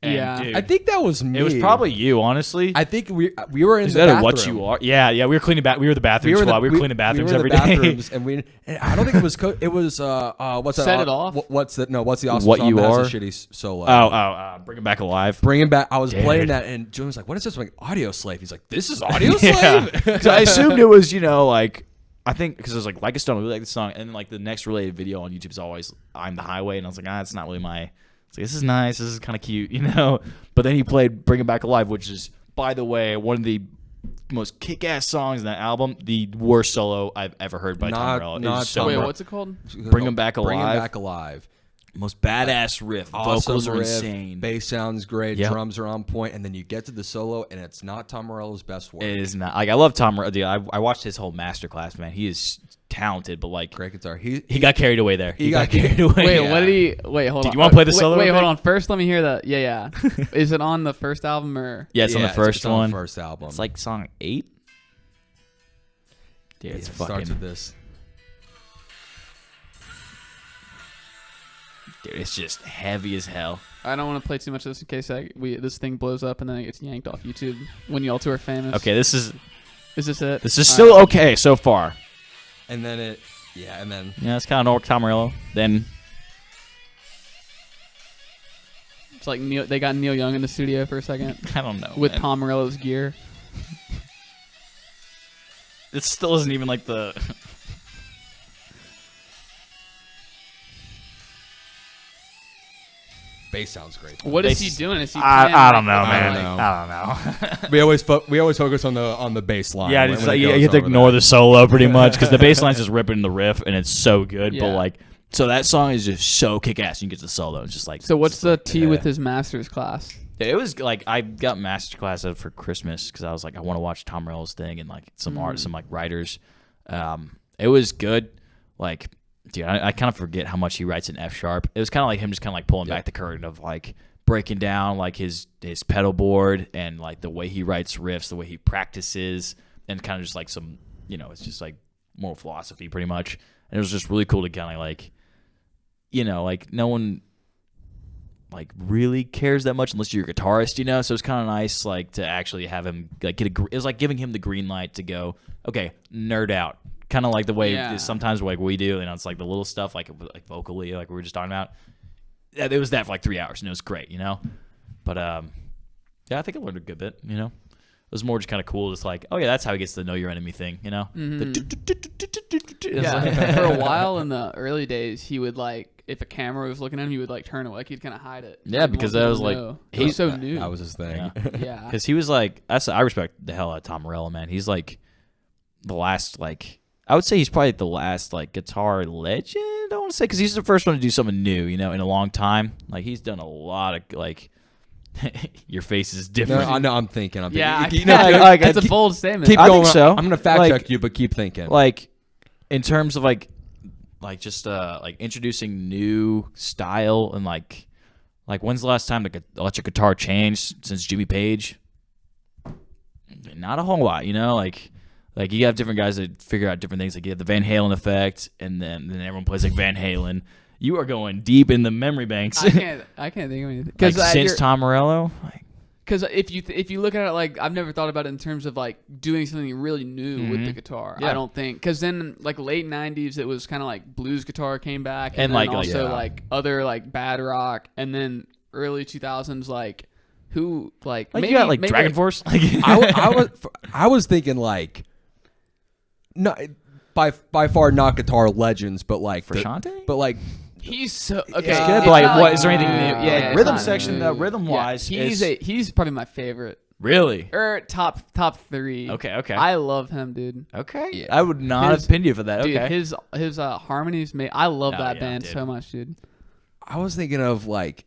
And, dude, I think that was me. It was probably you, honestly. I think we were in Is the that bathroom. What you are? Yeah. We were cleaning we were the bathroom squad. We were cleaning bathrooms every day. And I don't think it was. It was. What's that? Set It Off. What's that? No. What's the awesome What song You that has Are? a shitty solo? Bring It Back Alive. Bring It Back. I was Dude. playing that, and Julian was like, "What is this?" I'm like, "Audio Slave." He's like, "This is Audio Slave." So I assumed it was, like, I think because it was like a Stone. I really like the song, and then like the next related video on YouTube is always "I'm the Highway," and I was like, it's not really my. It's like, this is nice. This is kind of cute, But then he played "Bring It Back Alive," which is, by the way, one of the most kick-ass songs in that album. The worst solo I've ever heard by Tom Morello. Wait, what's it called? Bring 'Em Back Alive. Bring 'Em Back Alive. Most badass riff. Awesome Vocals are riff, insane. Bass sounds great. Yep. Drums are on point, and then you get to the solo, and it's not Tom Morello's best work. It is not. Like, I love Tom Morello. Dude, I watched his whole masterclass, man. He is talented, but like Great guitar. he got carried away there. He got carried away. Wait, Yeah. what did he? Wait, hold on. Did you wanna play the solo Wait, real hold quick? on. First, let me hear that. Yeah. Is it on the first album or? Yeah, it's on the first it's on one. the first album. It's like song 8. Dude, Yeah, it's it fucking. starts with this. Dude, it's just heavy as hell. I don't want to play too much of this in case this thing blows up and then it gets yanked off YouTube when y'all two are famous. Okay, this is Is this it? still okay so far. And then and then Yeah, it's kind of Tom Morello. Then It's like they got Neil Young in the studio for a second I don't know. with man. Tom Morello's gear. It still isn't even like the. bass sounds great. What is he doing? Is he? I don't know, I man. don't know. I don't know. We always focus on the bass line. Yeah, when it's it like, you goes have to over ignore that. the solo pretty much because the bass line's just ripping the riff and it's so good. Yeah. But like, so that song is just so kick ass. You get to the solo. It's just like. So what's the T yeah. with his master's class? It was like I got masterclass for Christmas because I was like I want to watch Tom Morello's thing and like some art, some like writers. It was good. Like, dude, I kind of forget how much he writes in F sharp. It was kind of like him just kind of like pulling back the curtain of like breaking down like his pedal board and like the way he writes riffs, the way he practices, and kind of just like some it's just like moral philosophy pretty much. And it was just really cool to kind of like like no one like really cares that much unless you're a guitarist, so it's kind of nice like to actually have him like it was like giving him the green light to go, okay, nerd out, kind of like the way sometimes like we do, it's like the little stuff like vocally like we were just talking about. Yeah, it was that for like 3 hours and it was great, but yeah, I think I learned a good bit, it was more just kind of cool, just like, oh yeah, that's how he gets the know your enemy thing, Yeah, for a while in the early days, he would like if a camera was looking at him, he would like turn away. Like he'd kind of hide it. Yeah, Like, because want that was people to like know. He's so new. That was his thing. Yeah. Because he was like, I respect the hell out of Tom Morello, man. He's like the last, like, I would say he's probably the last, like, guitar legend, I want to say, because he's the first one to do something new, in a long time. Like, he's done a lot of, like, your face is different. No, I know. I'm thinking. Yeah, that's a bold statement. Keep I going. think so. I'm gonna fact Like- check you, but keep thinking. Like, in terms of, like just, like, introducing new style and, like, when's the last time the electric guitar changed since Jimmy Page? Not a whole lot, Like you have different guys that figure out different things. Like you have the Van Halen effect, and then everyone plays like Van Halen. You are going deep in the memory banks. I can't think of anything. Like since Tom Morello. Because if you look at it like I've never thought about it in terms of like doing something really new with the guitar. Yeah. I don't think because then like late '90s it was kind of like blues guitar came back And, then like, also yeah. like other like bad rock and then early 2000s like who like Like maybe you got like maybe, Dragon Force. Like I was thinking like, no, by far not guitar legends, but like Frusciante? but like He's so okay. It's good, it's but like, not what is there anything? yeah, Like, yeah, rhythm it's not- section, rhythm wise, he's probably my favorite. really Top 3. okay. I love him, dude. Okay, Yeah. I would not have pinned you for that. Dude, Okay, his harmonies made. I love Oh, that yeah, band dude. so much, dude. I was thinking of like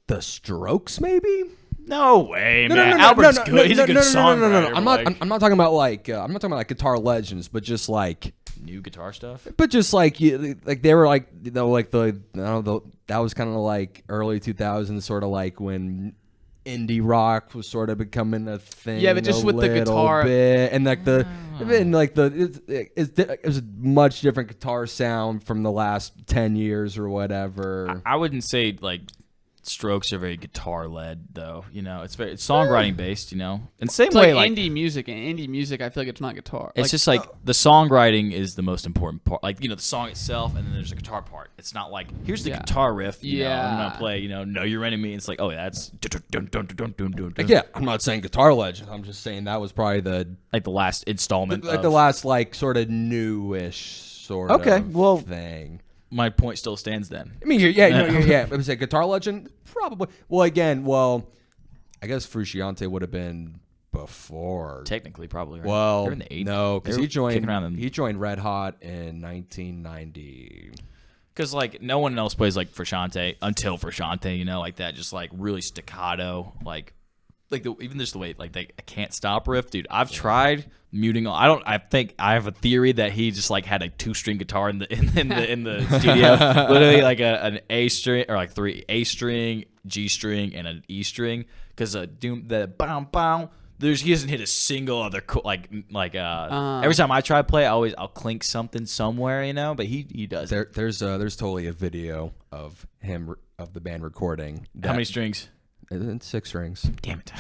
the Strokes, maybe. no way, man. Albert's good. He's a good songwriter. I'm not talking about like guitar legends, but just like new guitar stuff. But just like like they were like like that was kind of like early 2000s, sort of like when indie rock was sort of becoming a thing. Yeah, but just with the guitar bit, and like it was a much different guitar sound from the last 10 years or whatever. I wouldn't say like Strokes are very guitar led though. It's songwriting based. And same It's way like like indie music, and indie music, I feel like it's not guitar. it's just like the songwriting is the most important part. Like the song itself, and then there's a guitar part. It's not like here's the guitar riff. I'm Yeah. gonna play. Know Your Enemy. It's like, oh, that's Like, yeah, I'm not saying guitar legend. I'm just saying that was probably the like the last installment. the last like sort of newish sort Okay, of well- thing. My point still stands then. I mean, yeah. It was a guitar legend, probably. Well, I guess Frusciante would have been before. Technically, probably. Right? Well, They're in the 80s. no, because They were he kicking around joined Red Hot in 1990. Because, like, no one else plays, like, Frusciante until Frusciante, you know, like that. Just, like, really staccato. Even just the way, like, I can't stop riff. Dude, I've tried muting. I think I have a theory that he just, like, had a 2-string guitar in the studio. Literally, like, an A string, or, like, 3 A string, G string, and an E string. Because the bow, he doesn't hit a single other every time I try to play, I'll clink something somewhere, you know. But he does. There's totally a video of him of the band recording. How many strings? 6 strings. Damn it,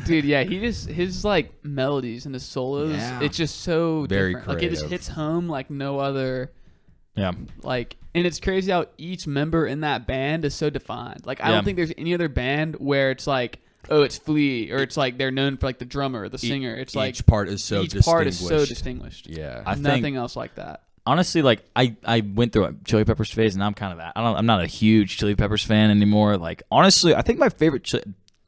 dude. Yeah, his like melodies and his solos. Yeah. It's just so very different. Like it just hits home like no other. Yeah. Like, and it's crazy how each member in that band is so defined. Like I don't think there's any other band where it's like, oh, it's Flea, or it's like they're known for like the drummer or the singer. It's like each part is so distinguished. Yeah, Nothing else like that. Honestly, like I went through a Chili Peppers phase, and I'm kind of that. I'm not a huge Chili Peppers fan anymore. Like honestly, I think my favorite,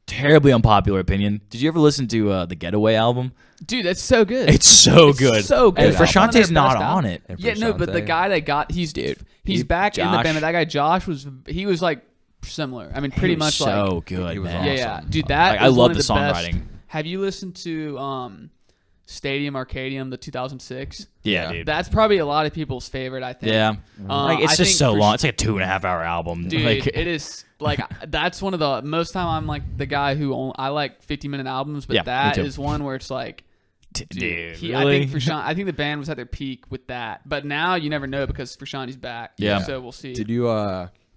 terribly unpopular opinion. Did you ever listen to the Getaway album? Dude, that's so good. It's so good. So good. And Frusciante's not on it. Yeah, no, but the guy that got he's back in the band. But that guy Josh was like similar. I mean, pretty much so like so good. He was Man. awesome. Yeah. Dude, that I love the the songwriting. Best. Have you listened to Stadium Arcadium, the 2006? Yeah, dude. That's probably a lot of people's favorite, I think. Yeah. Like it's just so long. It's like a 2.5-hour album. Dude, like, it is like that's one of the most time I'm like the guy who I like 50-minute albums, but that is one where it's like, dude, really? I think the band was at their peak with that, but now you never know because Frusciante's back. Yeah. So we'll see. Did you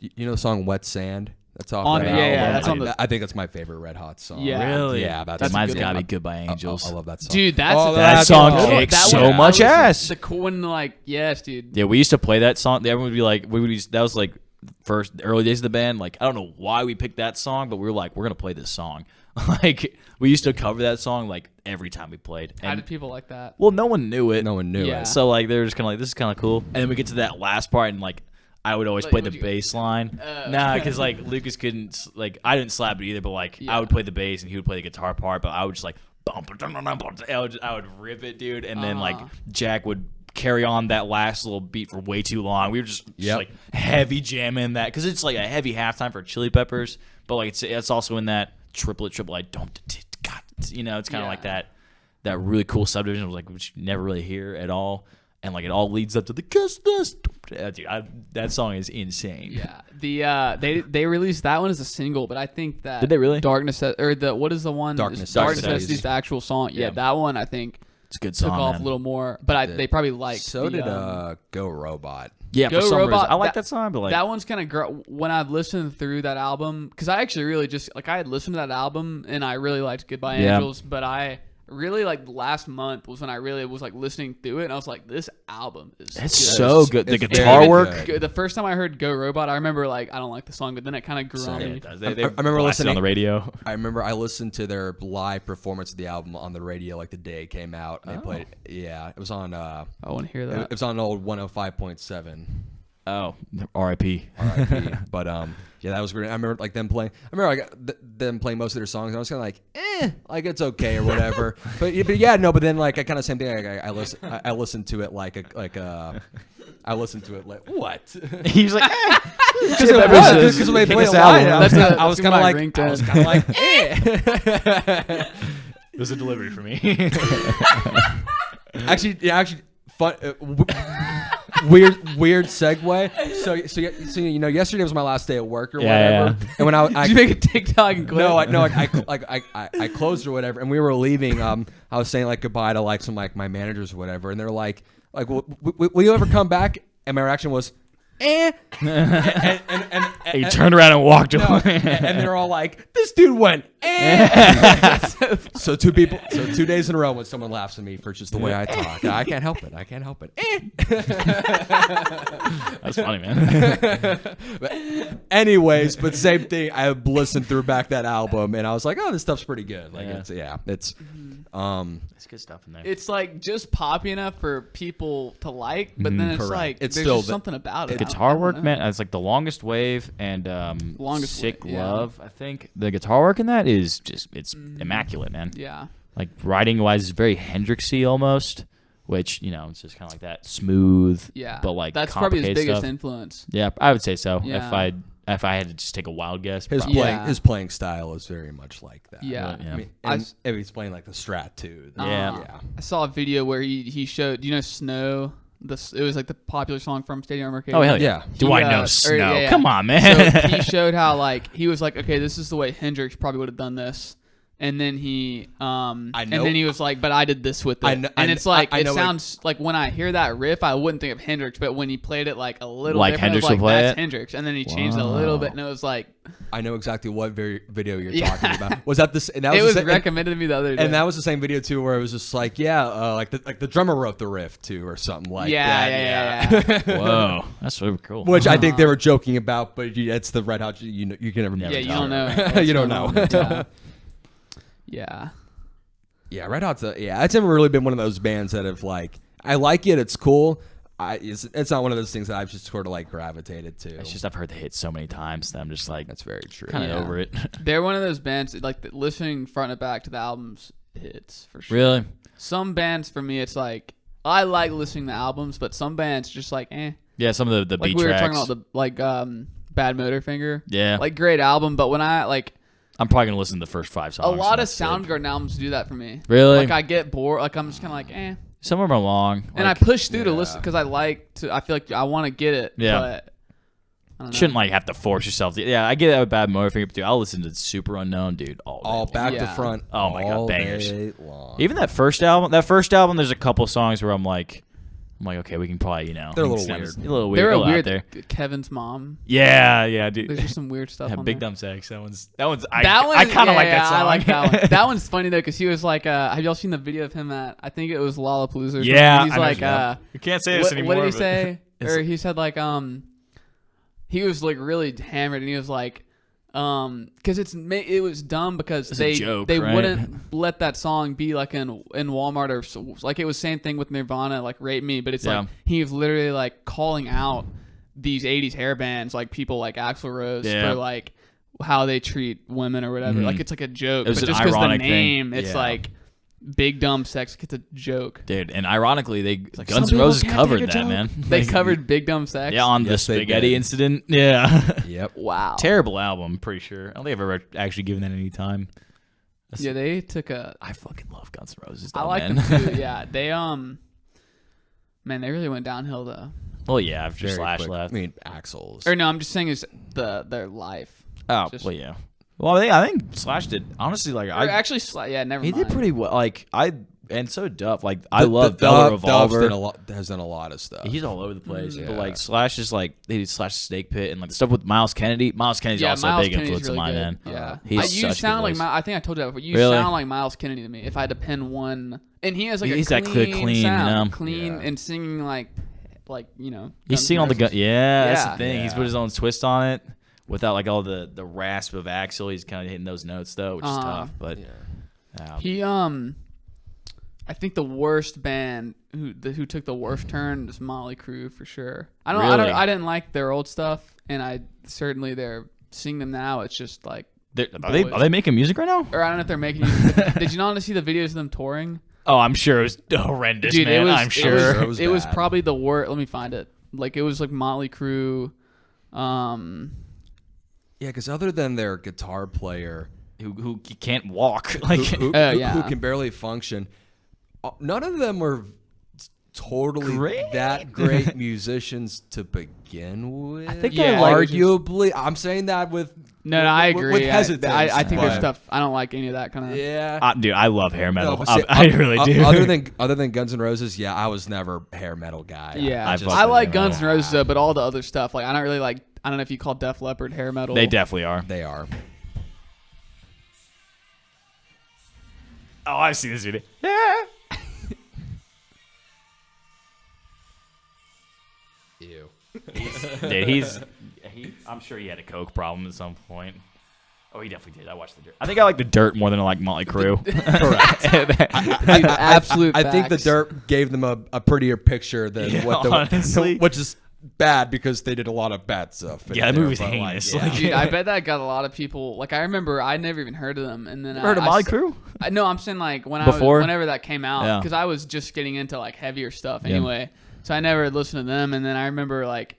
you know the song Wet Sand? That's off on that yeah, album. yeah, that's on the. I think that's my favorite Red Hot song. Yeah. Really? Yeah, that's mine's a good gotta one. be Goodbye Angels. I love that song. Dude, that song kicks so much ass. The one like yes, dude. Yeah, we used to play that song. Everyone would be like, that was like first early days of the band. Like I don't know why we picked that song, but we were like, we're gonna play this song. Like we used to cover that song like every time we played. How did people like that? Well, no one knew it. No one knew Yeah. it. So like they were just kind of like, this is kind of cool. And then we get to that last part, and like I would always play the bass line. Nah, because like Lucas couldn't, like I didn't slap it either, but like I would play the bass and he would play the guitar part, but I would just like I would rip it, dude, and then like Jack would carry on that last little beat for way too long. We were just like heavy jamming that because it's like a heavy halftime for Chili Peppers, but like it's also in that triplet. I don't, you know, it's kind of like that really cool subdivision, like which you never really hear at all. And like it all leads up to the kiss this, dude. That song is insane. Yeah, they released that one as a single, but I think that Did they really? Darkness or the what is the one? Darkness Necessity's the actual song. Yeah, that one I think It's a good took song. off Man. a little more, but they probably liked. So did Go Robot. Yeah, Go for some Robot, reason. I like that song, but like that one's kind of when I've listened through that album, because I actually really just like I had listened to that album and I really liked Goodbye Angels, but I really like last month was when I really was like listening through it and I was like, this album is so good. The guitar work. The first time I heard Go Robot, I remember like I don't like the song, but then it kind of grew on me. They I remember listening on the radio. I remember I listened to their live performance of the album on the radio like the day it came out. And they played it. Yeah, it was on. I want to hear that. It was on old 105.7. Oh, R.I.P. R.I.P. But yeah, that was great. I remember like them playing. I remember like them playing most of their songs. And I was kind of like, like it's okay or whatever. but yeah, no. But then like I kind of same thing. I listened to it like I listened to it like what? He's like, because they play a live. I was kind of like, It was a delivery for me. Actually, fun. Weird segue. So you know, yesterday was my last day at work or whatever. Yeah. And when I did you make a TikTok and quit? I closed or whatever. And we were leaving. I was saying like goodbye to like some like my managers or whatever. And they're like, will you ever come back? And my reaction was, and he turned around and walked away. And they're all like, this dude went, So 2 days in a row when someone laughs at me for just the way I talk. I can't help it. That's funny, man. Anyways, but same thing. I listened through back that album and I was like, oh, this stuff's pretty good. Like it's It's good stuff in there. It's like just poppy enough for people to like, but then it's correct. like It's there's still just something about it. Guitar work, man. It's like The Longest Wave and Longest Sick Wave, yeah. Love. I think the guitar work in that is just it's immaculate, man. Yeah. Like writing wise, it's very Hendrixy almost, which it's just kind of like that smooth. Yeah, but like that's probably his biggest stuff. influence. Yeah, I would say so. Yeah. If I had to just take a wild guess, his playing style is very much like that. Yeah, yeah. I mean, and if he's playing like the Strat too. Yeah. I saw a video where he showed. Do you know Snow? It was like the popular song from Stadium Arcade. Oh hell yeah! Do I know Snow? Come on, man. So he showed how like he was like, okay, this is the way Hendrix probably would have done this. And then he, and then he was like, "But I did this with it." It's like it sounds like when I hear that riff, I wouldn't think of Hendrix, but when he played it like a little like different, Hendrix it was would like play that's it? Hendrix, and then he changed it a little bit, and it was like, I know exactly what video you're talking about. Was that this? And that it was the recommended to me the other day, and that was the same video too, where it was just like, like the drummer wrote the riff too, or something like that. Yeah. Whoa, that's super cool. Which I think they were joking about, but it's the Red Hot. You can never. Yeah, you tell. don't know. You don't know. Yeah. Yeah, Red Hot's it's never really been one of those bands that have like, I like it, it's cool. It's not one of those things that I've just sort of like gravitated to. It's just I've heard the hit so many times that I'm just like, that's very true. Kind of over it. They're one of those bands like listening front and back to the albums hits for sure. Really? Some bands for me, it's like I like listening to albums, but some bands just like Yeah, some of the like beat we were tracks. talking about the Bad Motorfinger. Yeah. Like great album, but when I'm probably gonna listen to the first 5 songs. a lot of Soundgarden albums do that for me. Really? Like I get bored. Like I'm just kind of like Some of them are long. And I push through to listen because I feel like I want to get it. Yeah. But I don't know. Shouldn't like have to force yourself to. Yeah, I get that with Bad Motorfinger too. I'll listen to Super Unknown, dude, all day. Back to front. Oh my god, bangers. Day long. Even that first album. There's a couple songs where I'm like, okay, we can probably, they're a little weird. A little weird. They're a out weird. there. Kevin's mom. Yeah, dude. There's just some weird stuff. on Big there. Dumb Sex. That one's. I kind of like that song. I like that one. That one's funny though because he was like, have y'all seen the video of him at? I think it was Lollapalooza. Or something. Yeah, he's like, you can't say this anymore. What did he say? Or he said like, he was like really hammered and he was like, because it was dumb because they right? wouldn't let that song be like in Walmart or like it was same thing with Nirvana like Rape Me, but it's like he was literally like calling out these 80s hair bands like people like Axl Rose for like how they treat women or whatever. Like it's like a joke, it was but just because the name it's like Big Dumb Sex, it's a joke, dude. And ironically, Guns N' Roses covered that, man. They covered Big Dumb Sex. Yeah, on the spaghetti incident. Yeah. Yep. Wow. Terrible album. I'm pretty sure. I don't think I've ever actually given that any time. Yeah, they took I fucking love Guns N' Roses. Though, I like man. them too. Yeah, they man, they really went downhill though. Well, yeah, after Very Slash quick. left. I mean, Axl's. Or no, I'm just saying is their life. Oh, well, yeah. Well, I think Slash did honestly like never he mind. did pretty well. Like and so Duff. Like I love Velvet Revolver. Has done a lot of stuff. He's all over the place. But like Slash is like they did Slash Snake Pit and like the stuff with Miles Kennedy. Miles Kennedy's also Miles a big Kennedy's influence of really mine, good. man. Yeah, He's you such sound a like good voice. I think I told you that, but you Really? sound like Miles Kennedy to me. If I had to pin one, and he has like He's a that clean sound, you know? clean and singing like you know. He's singing all the gun. Yeah, that's Yeah. the thing. He's put his own twist on it without like all the rasp of Axl. He's kind of hitting those notes though, which is tough. But he I think the worst band who took the worst turn is Motley Crue for sure. I didn't like their old stuff, and they're seeing them now. It's just like are they making music right now? Or I don't know if they're making music. Did you not see the videos of them touring? Oh, I'm sure it was horrendous, Dude, man. I'm sure it was probably the worst. Let me find it. Like it was like Motley Crue. Yeah, because other than their guitar player who can't walk, like who can barely function, none of them were totally that great musicians to begin with. I think arguably, I'm saying that with I agree. With hesitance, I think there's stuff. I don't like any of that kind of. Yeah, dude, I love hair metal. No, see, I really do. Other than Guns N' Roses, I was never a hair metal guy. Yeah, I like Guns N' Roses though, but all the other stuff, like I don't really like. I don't know if you call Def Leppard hair metal. They definitely are. They are. Oh, I've seen this video. Yeah. Ew. Dude, I'm sure he had a coke problem at some point. Oh, he definitely did. I watched The Dirt. I think I like The Dirt more than I like Motley Crue. Correct. Absolute I think The facts. Dirt gave them a prettier picture than what the honestly. which is bad because they did a lot of bad stuff. Yeah, that movie's heinous. Like, Dude, I bet that got a lot of people. Like, I remember I never even heard of them, and then Heard of Motley Crue? No, I'm saying like Before? whenever that came out, Yeah. because I was just getting into like heavier stuff Yeah. anyway. So I never listened to them, and then I remember like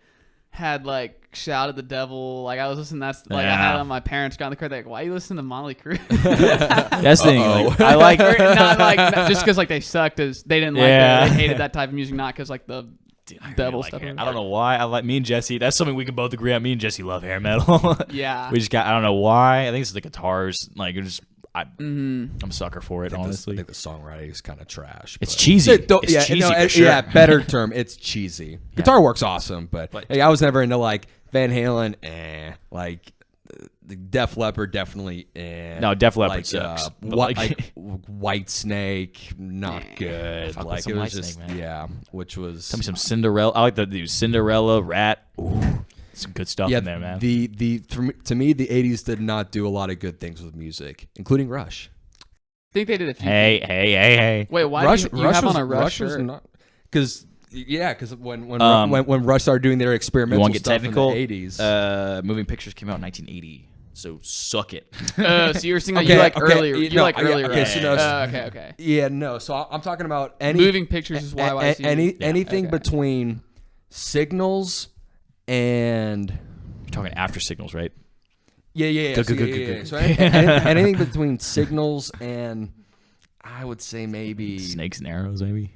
had like Shout at the Devil. Like I was listening. That's like I had on my parents got in the car. They're like, why are you listening to Motley Crue? That's the thing. Like, I like. Or not like just because like they sucked as they didn't like it. They hated that type of music, not because like the devil stuff. I don't know why. I like me and Jesse. That's something we can both agree on. Me and Jesse love hair metal. Yeah. We just got. I don't know why. I think it's the guitars. Like it just. I'm a sucker for it. Honestly, I think the songwriting is kind of trash. It's cheesy. It's cheesy for sure. Yeah, better term. It's cheesy. Guitar work's awesome, but hey, I was never into like Van Halen. Like the Def Leppard, definitely. No, Def Leppard like, sucks. Like White Snake, not good. Fuck with Like some it was White just Snake, man. which was Tell me some Cinderella. I like the Cinderella, Rat. Ooh, some good stuff in there, man. To me, the '80s did not do a lot of good things with music, including Rush. I think they did a few. Hey. Wait, why Rush, do you have on a Rush was shirt? not because when Rush started doing their experimental want to get stuff technical? in the '80s. Moving Pictures came out in 1980, so suck it. So you were singing you like earlier. You no, like earlier. okay, Rush. so no, Okay. Yeah, no. So I'm talking about any Moving Pictures is YYC. anything between Signals and You're talking After Signals, right? yeah. Good. So anything between Signals and I would say maybe Snakes and Arrows, maybe.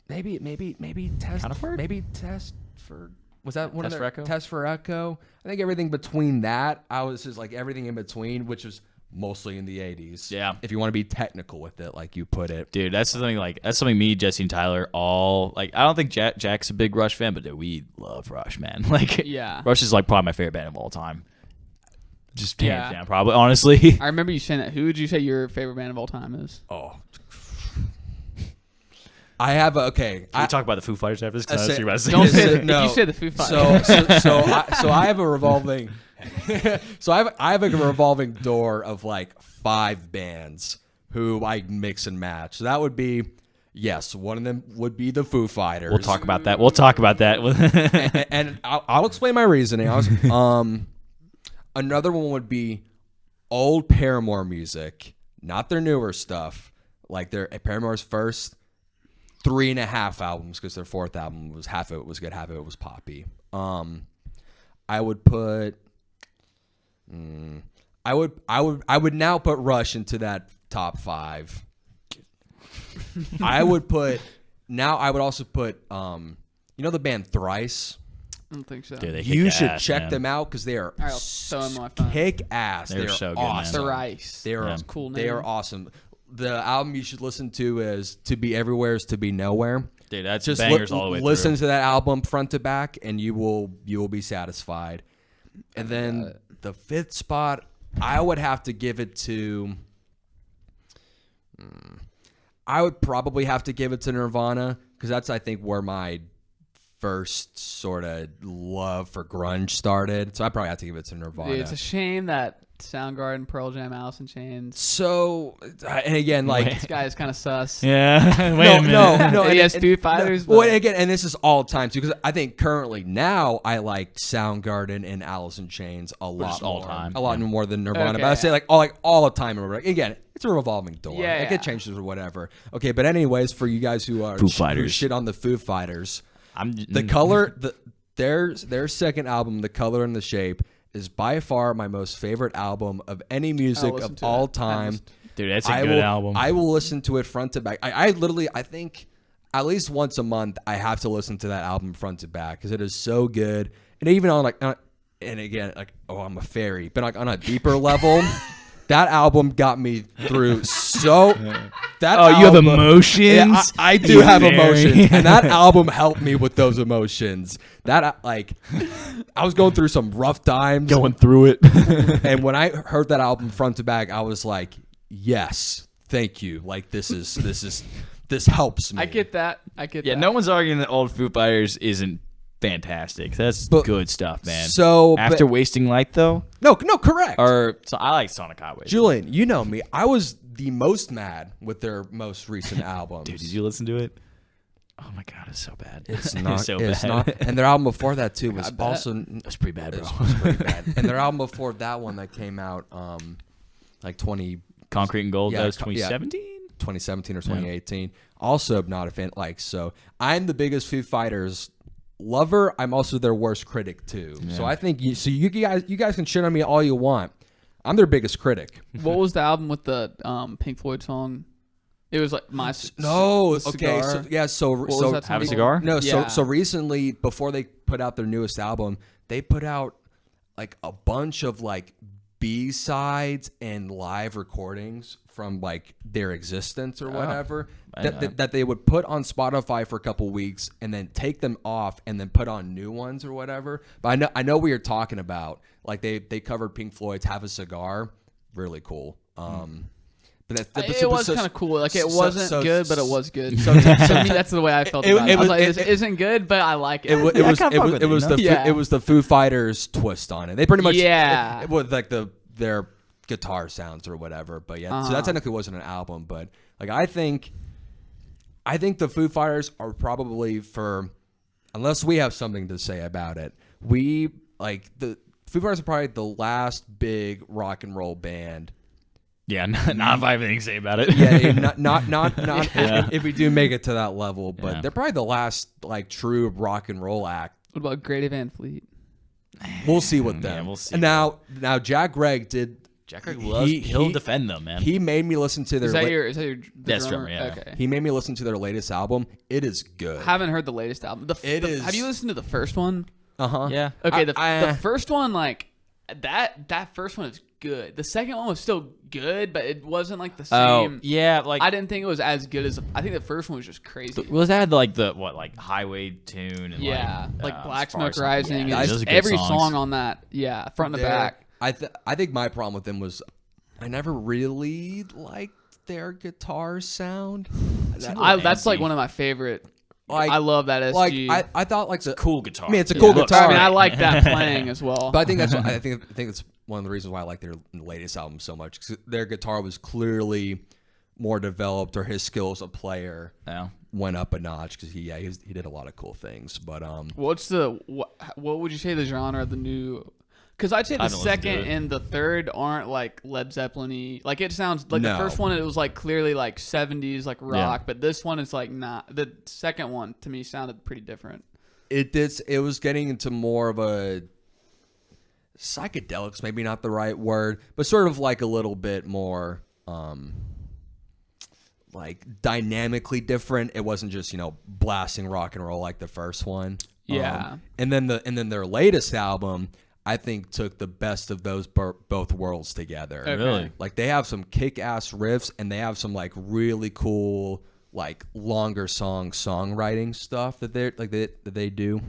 Maybe Test. Counterford? Maybe Test for. Was that one Test of for their Echo? Test for Echo? I think everything between that, I was just like everything in between, which was mostly in the '80s. Yeah. If you want to be technical with it, like you put it. Dude, that's something me, Jesse, and Tyler all like. I don't think Jack's a big Rush fan, but dude, we love Rush, man. Like, Yeah. Rush is like probably my favorite band of all time. Just hands Yeah. down, probably. Honestly, I remember you saying that. Who would you say your favorite band of all time is? Oh. I have Can we talk about the Foo Fighters after this? I say- Don't say it, no. You say the Foo Fighters. So I have a revolving. So I have a revolving door of like 5 bands who I mix and match. So that would be. Yes, one of them would be the Foo Fighters. We'll talk about that. and I'll explain my reasoning. Another one would be old Paramore music, not their newer stuff. Like their Paramore's first 3.5 albums, because their 4th album was half of it was good, half of it was poppy. I would put. I would now put Rush into that top 5. I would also put the band Thrice. I don't think so. Dude, You should check them out because they are All right, I'll throw them on my phone. kick ass. They're They are so good, man. awesome. Thrice. They are That's a cool They name. are awesome. The album you should listen to is "To Be Everywhere Is to Be Nowhere." Dude, that's Just bangers all the way listen through. to that album front to back, and you will be satisfied. And then the 5th spot, I would have to give it to. I would probably have to give it to Nirvana because that's, I think, where my first sort of love for grunge started. So I probably have to give it to Nirvana. Dude, it's a shame that Soundgarden, Pearl Jam, Alice in Chains. So, and again, like This guy is kind of sus. Yeah. Wait a minute. no. He has Foo Fighters. Well, but- again, and this is all time too, because I think currently now I like Soundgarden and Alice in Chains a lot all more, time. a lot more than Nirvana. Okay. But I say all the time. Again, it's a revolving door. Yeah. Like, it changes or whatever. Okay, but anyways, for you guys who are Foo who Fighters. shit on the Foo Fighters, the Mm. color, their 2nd album, The Color and the Shape, is by far my most favorite album of any music listen of to all it. time. Dude, that's a good album. I will listen to it front to back. I literally, I think at least once a month, I have to listen to that album front to back because it is so good. And even on and again, I'm a fairy, but like on a deeper level, that album got me through so. That you have album- emotions? Yeah, I do You have fairy. emotions, and that album helped me with those emotions. That I was going through some rough times, Going through it. and when I heard that album front to back, I was like, "Yes, thank you. Like this helps me." I get that. Yeah, no one's arguing that old Foo Fighters isn't fantastic. That's good stuff, man. So After Wasting Light, though, no, correct. so I like Sonic Highway. Julian, you know me. I was the most mad with their most recent albums. Dude, did you listen to it? Oh my god, it's so bad. It's not. so it's bad. not. And their album before that too was also. That's pretty bad, bro. It was pretty bad. And their album before that one that came out, like 20. Concrete and Gold. Yeah, That was 2017. 2017 or 2018. Also not a fan. Like, so I'm the biggest Foo Fighters lover. I'm also their worst critic too. Yeah. So I think you guys can shit on me all you want. I'm their biggest critic. What was the album with the Pink Floyd song? It was like my No, the okay, Cigar. so, yeah, so What was so that Have a song Cigar? called? no, Yeah. so recently before they put out their newest album, they put out like a bunch of like B-sides and live recordings from like their existence or whatever that they would put on Spotify for a couple weeks and then take them off and then put on new ones or whatever. But I know what you're talking about. Like they covered Pink Floyd's "Have a Cigar," really cool. But it was kind of cool. Like it wasn't good, but it was good. So to me, that's the way I felt about it. I was like, it isn't good, but I like it. It was the Foo Fighters twist on it. They pretty much it was like their guitar sounds or whatever. But yeah, so that technically wasn't an album. But like I think the Foo Fighters are probably unless we have something to say about it, we like the Foo Fighters are probably the last big rock and roll band. Yeah, not if I have anything to say about it. Yeah, not if we do make it to that level, but they're probably the last like true rock and roll act. What about Grady Van Fleet? We'll see with them. Yeah, we'll see. And now Jack Gregg he'll defend them, man. He made me listen to their. Is that your That's drummer? drummer, yeah. Okay. He made me listen to their latest album. It is good. Haven't heard the latest album. Have you listened to the first one? Yeah. Okay, the first one, like that first one is good. The second one was still good, but it wasn't like the same. Oh, yeah, like I didn't think it was as good as. I think the first one was just crazy. Was that like the highway tune and like Black Smoke Sparks Rising, yeah, and those are good every songs. song on that. Yeah, front to back. I think my problem with them was I never really liked their guitar sound. That's like one of my favorite. Like, I love that SG. Like I thought like It's a cool guitar. I mean, it's a cool guitar. I mean, I like that playing as well. But I think I think it's one of the reasons why I like their latest album so much. 'Cause their guitar was clearly more developed, or his skill as a player went up a notch. Because he did a lot of cool things. But what would you say the genre of the new? Because I'd say the second and the third aren't like Led Zeppelin-y. Like it sounds like the first one, it was like clearly like 70s like rock, but this one is like not. The second one to me sounded pretty different. It was getting into more of a psychedelics, maybe not the right word, but sort of like a little bit more like dynamically different. It wasn't just blasting rock and roll like the first one. Yeah. And then their latest album, I think, took the best of those both worlds together. Okay. Really? Like they have some kick-ass riffs, and they have some like really cool like longer songwriting stuff that they do.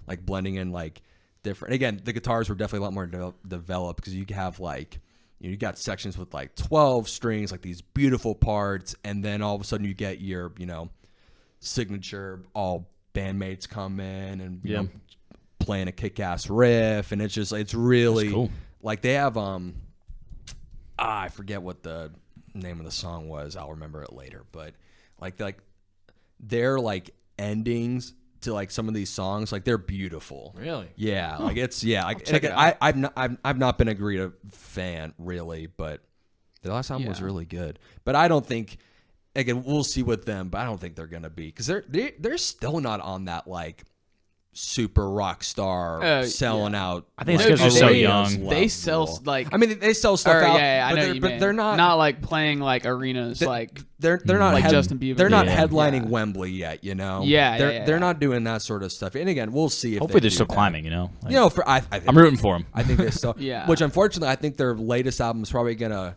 Like blending in like different. Again, the guitars were definitely a lot more developed because you have like you got sections with like 12 strings, like these beautiful parts, and then all of a sudden you get your signature all bandmates come in and you know, playing a kick-ass riff, and it's really cool. Like they have I forget what the name of the song was. I'll remember it later, but like their like endings to like some of these songs, like they're beautiful. Really? Yeah, like it's Like check it out. I've not been a Greta fan really, but the last album was really good. But I don't think, again, we'll see with them, but I don't think they're gonna be, because they're still not on that like super rock star selling out. I think it's because they're so young. They sell like, I mean, they sell stuff out. Yeah, I know you but mean. they're not like playing like arenas. Like they're not like Justin Bieber. They're not headlining Wembley yet. They're not doing that sort of stuff. And again, we'll see if hopefully they're still that. climbing. Like, I think, I'm rooting for them. I think they still. Yeah. Which unfortunately, I think their latest album is probably gonna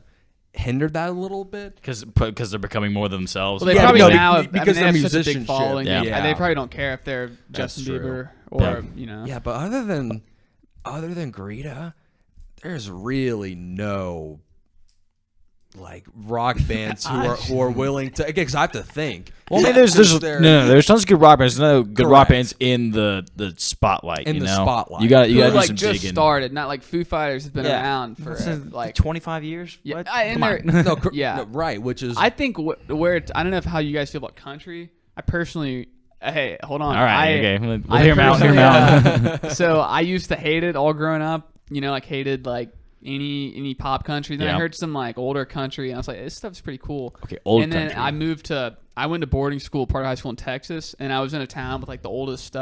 hinder that a little bit because they're becoming more themselves. Well, they probably now because they're they have such a musicianship. big following. Yeah. They probably don't care if they're Justin Bieber or Yeah, but other than Greta, there's really no like rock bands who are willing to. Because I have to think. Well, I mean, there's tons of good rock bands. No good rock bands in the spotlight. Spotlight. You got to do like some just digging. started. Not like Foo Fighters has been around for like 25 years. Yeah, What? right. Which is I think where I don't know how you guys feel about country, personally, hey, hold on. All right, okay. We'll I hear him out. Hear him out. So I used to hate it all growing up. You know, like hated like any pop country. Then I heard some like older country, and I was like, this stuff's pretty cool. Okay, old and then country. I went to boarding school, part of high school in Texas, and I was in a town with like the oldest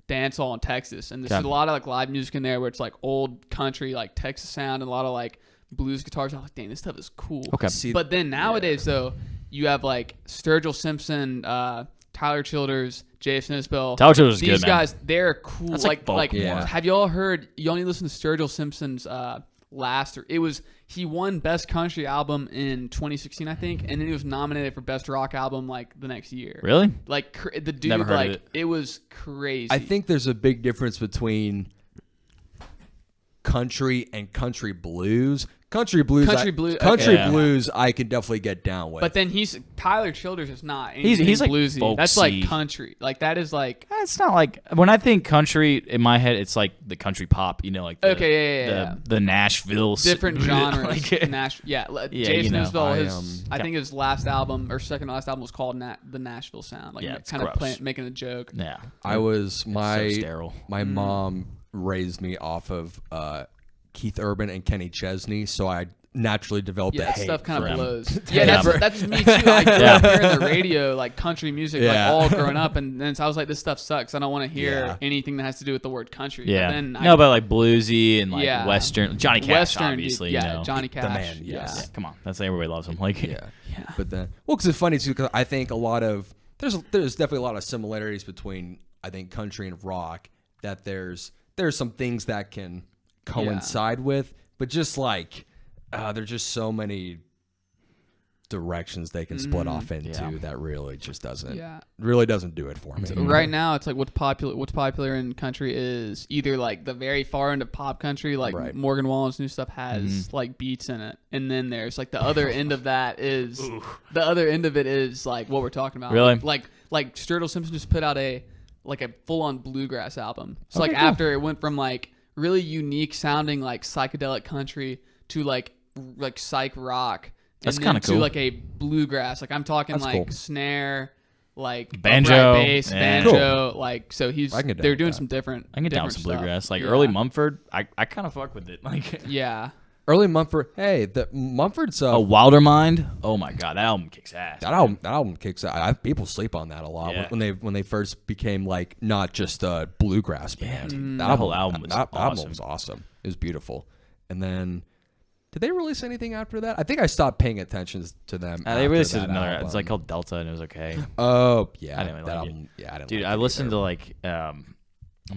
dance hall in Texas, and there's a lot of like live music in there where it's like old country, like Texas sound, and a lot of like blues guitars. I was like, dang, this stuff is cool. Okay. But then nowadays though, you have like Sturgill Simpson, Tyler Childers, Jason Isbell. Tyler Childers is good, man. These guys, they're cool. That's like folk more. Have y'all heard? You only listen to Sturgill Simpson's he won Best Country Album in 2016, I think, and then he was nominated for Best Rock Album like the next year. Really? Like the dude, Never heard of it was crazy. I think there's a big difference between country and country blues. Country blues, I can definitely get down with. But then Tyler Childers is not. He's like bluesy. folksy. That's like country. Like that is like. It's not like when I think country in my head, it's like the country pop. You know, like the Nashville different genres. like, Jason Isbell, I think his last album or second to last album was called the Nashville Sound. Like kind of making a joke. Yeah, my sterile. My mom raised me off of Keith Urban and Kenny Chesney, so I naturally developed a hate stuff kind of for blows. him. That's me too. I grew up hearing the radio, like country music, like all growing up, and then so I was like, this stuff sucks. I don't want to hear anything that has to do with the word country. Yeah, but then but like bluesy and like Western, Johnny Cash, obviously. Dude, you know. Johnny Cash, the man. Yes. Yeah, come on, that's everybody loves him. Like, But then, because it's funny too, because I think there's definitely a lot of similarities between I think country and rock. That there's some things that can coincide with, but just like there's just so many directions they can split off into that really just doesn't do it for me. Right now, it's like what's popular in country is either like the very far end of pop country, like Morgan Wallen's new stuff has like beats in it, and then there's like the other end of that is like what we're talking about. Really, like Sturgill Simpson just put out a full on bluegrass album. So after it went from like really unique sounding like psychedelic country to like psych rock. That's kind of cool. To like a bluegrass. Like I'm talking snare, like banjo, bass, banjo. Cool. Like so they're doing some different. I can get down with some bluegrass. Like early Mumford, I kind of fuck with it. Like early Mumford. Hey, the Mumford's a Wilder Mind. Oh my god, that album kicks ass. That album kicks ass. People sleep on that a lot when they first became like not just a bluegrass band. That whole album was awesome. Album was awesome. It was beautiful. And then did they release anything after that? I think I stopped paying attention to them. They released another. It's like called Delta, and it was okay. Oh yeah, I didn't really like it. Yeah, I didn't. Dude, I listened to like I'm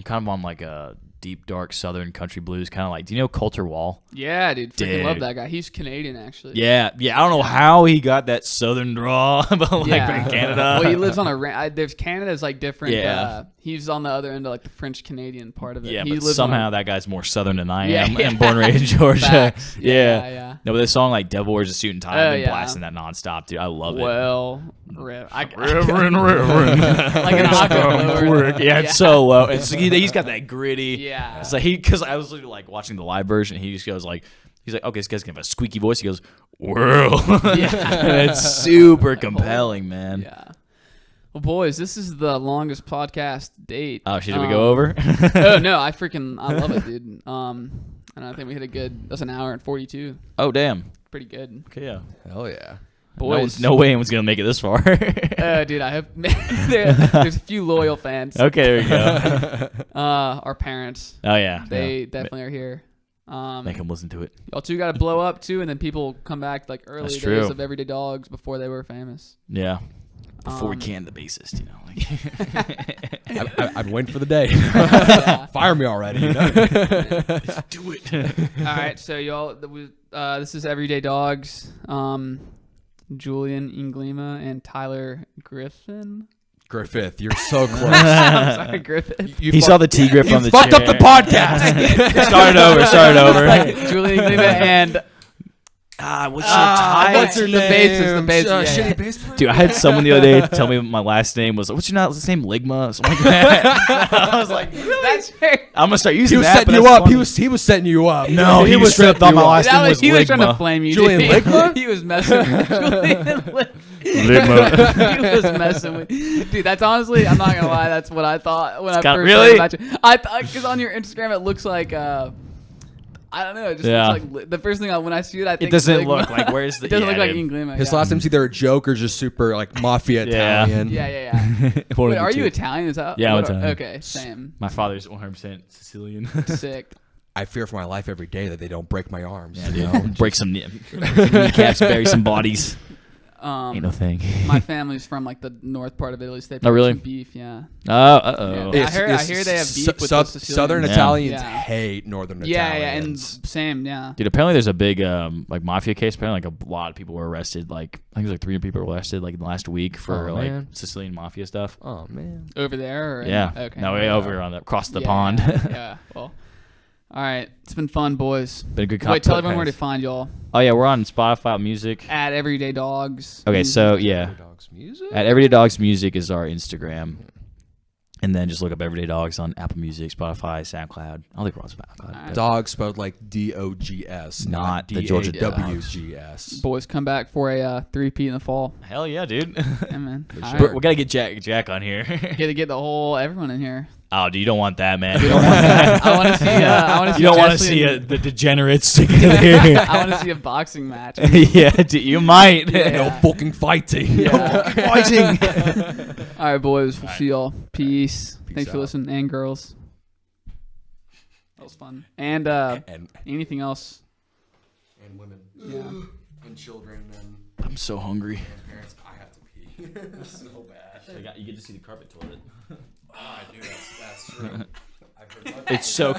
kind of on like a deep dark southern country blues, kind of like. Do you know Coulter Wall? Yeah, dude, freaking love that guy. He's Canadian actually. Yeah. I don't know how he got that southern draw, but like from Canada. Well, he lives on there's Canada's like different. Yeah. He's on the other end of like the French Canadian part of it. Yeah, but somehow that guy's more southern than I am. And born and raised in Georgia. Facts. Yeah. No, but this song like Devil Wears a Suit and Tie, I've been blasting that nonstop, dude. I love it. Well, Reverend. Like an octave lower. Yeah, it's so low. He's got that gritty. Yeah. It's like because I was like watching the live version. He just goes like, he's like, okay, this guy's gonna have a squeaky voice. He goes, "Whirl." Yeah, it's super compelling, man. Yeah. Well, boys, this is the longest podcast date. Oh, should we go over? Oh no, I love it, dude. And I think we hit that's an hour and 42. Oh, damn. Pretty good. Okay, yeah. Hell yeah. Boys. No way anyone's going to make it this far. Dude, I hope there's a few loyal fans. Okay, there you go. Our parents. Oh, yeah. They definitely are here. Make them listen to it. Y'all two got to blow up, too, and then people come back like early days of Everyday Dogs before they were famous. Yeah. Before we canned the bassist, you know. Like I'd wait for the day. Fire me already. You know? Do it. All right, so y'all, this is Everyday Dogs. Julian Inglima and Tyler Griffith, you're so close. I'm sorry, Griffith. He saw the T grip on the fucked chair. up the podcast. Start over. Julian Inglima and What's your tie? What's her The name? basis, the basis, yeah, Shitty yeah. bass player. Dude, I had someone the other day tell me my last name was, what's your last name? Ligma? Something like that. I was like, really? That's fair. I'm going to start He using was that. setting but you that's up. funny. He was setting you up. No, he was straight up thought my last name was He was trying to Ligma. flame you. Julian dude. Ligma? He was messing with Julian Ligma. He was messing with dude. That's honestly, I'm not gonna lie. That's what I thought when I got- first really? heard about you. I thought because on your Instagram it looks like I don't know. It just Yeah. looks like the first thing when I see it, I think It doesn't Ligma. look like, where's the... It doesn't yeah, look like dude. Inglima. His yeah. last name's either a joke or just super like mafia Yeah. Italian. Yeah. One Wait, of the are you two. Italian? Is that Yeah, I'm what- Italian. Okay, same. My father's 100% Sicilian. Sick. I fear for my life every day that they don't break my arms. Yeah, you dude. know? Break some kneecaps, bury some bodies. Ain't no thing. My family's from like the north part of Italy. So they Oh, really? some beef. Yeah. Uh-oh. Yeah. I hear they have beef with the Sicilians. Southern Yeah. Southern Italians Yeah. hate Northern Yeah, Italians. and same. Yeah. Dude, apparently there's a big like mafia case. Apparently, like a lot of people were arrested. Like I think it was like 300 people were arrested like in the last week for Oh, like man. Sicilian mafia stuff. Oh man. Over there. Or Yeah. Okay. No, way over on the across the Yeah, pond. Yeah. Well. All right. It's been fun, boys. Been a good. Wait, tell everyone where to find y'all. Oh yeah, we're on Spotify Music. At Everyday Dogs. Okay, so yeah, Dogs music. at Everyday Dogs Music is our Instagram, and then just look up Everyday Dogs on Apple Music, Spotify, SoundCloud. I think we're on SoundCloud. Alright. but- Dog spelled like DOGS, Not the not Georgia DAWGS. Boys come back for a 3-peat in the fall. Hell yeah, dude. Yeah, man. All we right. gotta get Jack on here. Get the whole everyone in here. Oh, dude, you don't want that, man. I want to see. I want to see. You don't want to Jesse see and- the degenerates together here. I want to see a boxing match. Yeah, dude, you might. Yeah. No fucking fighting. Yeah. Fighting. All right, boys. We'll see y'all. Peace. Thanks for out. listening, and girls. That was fun. And and anything else? women. Yeah. And children and I'm so hungry. parents. I have to pee. So bad. You get to see the carpet toilet. I do. That's true. I've heard It's so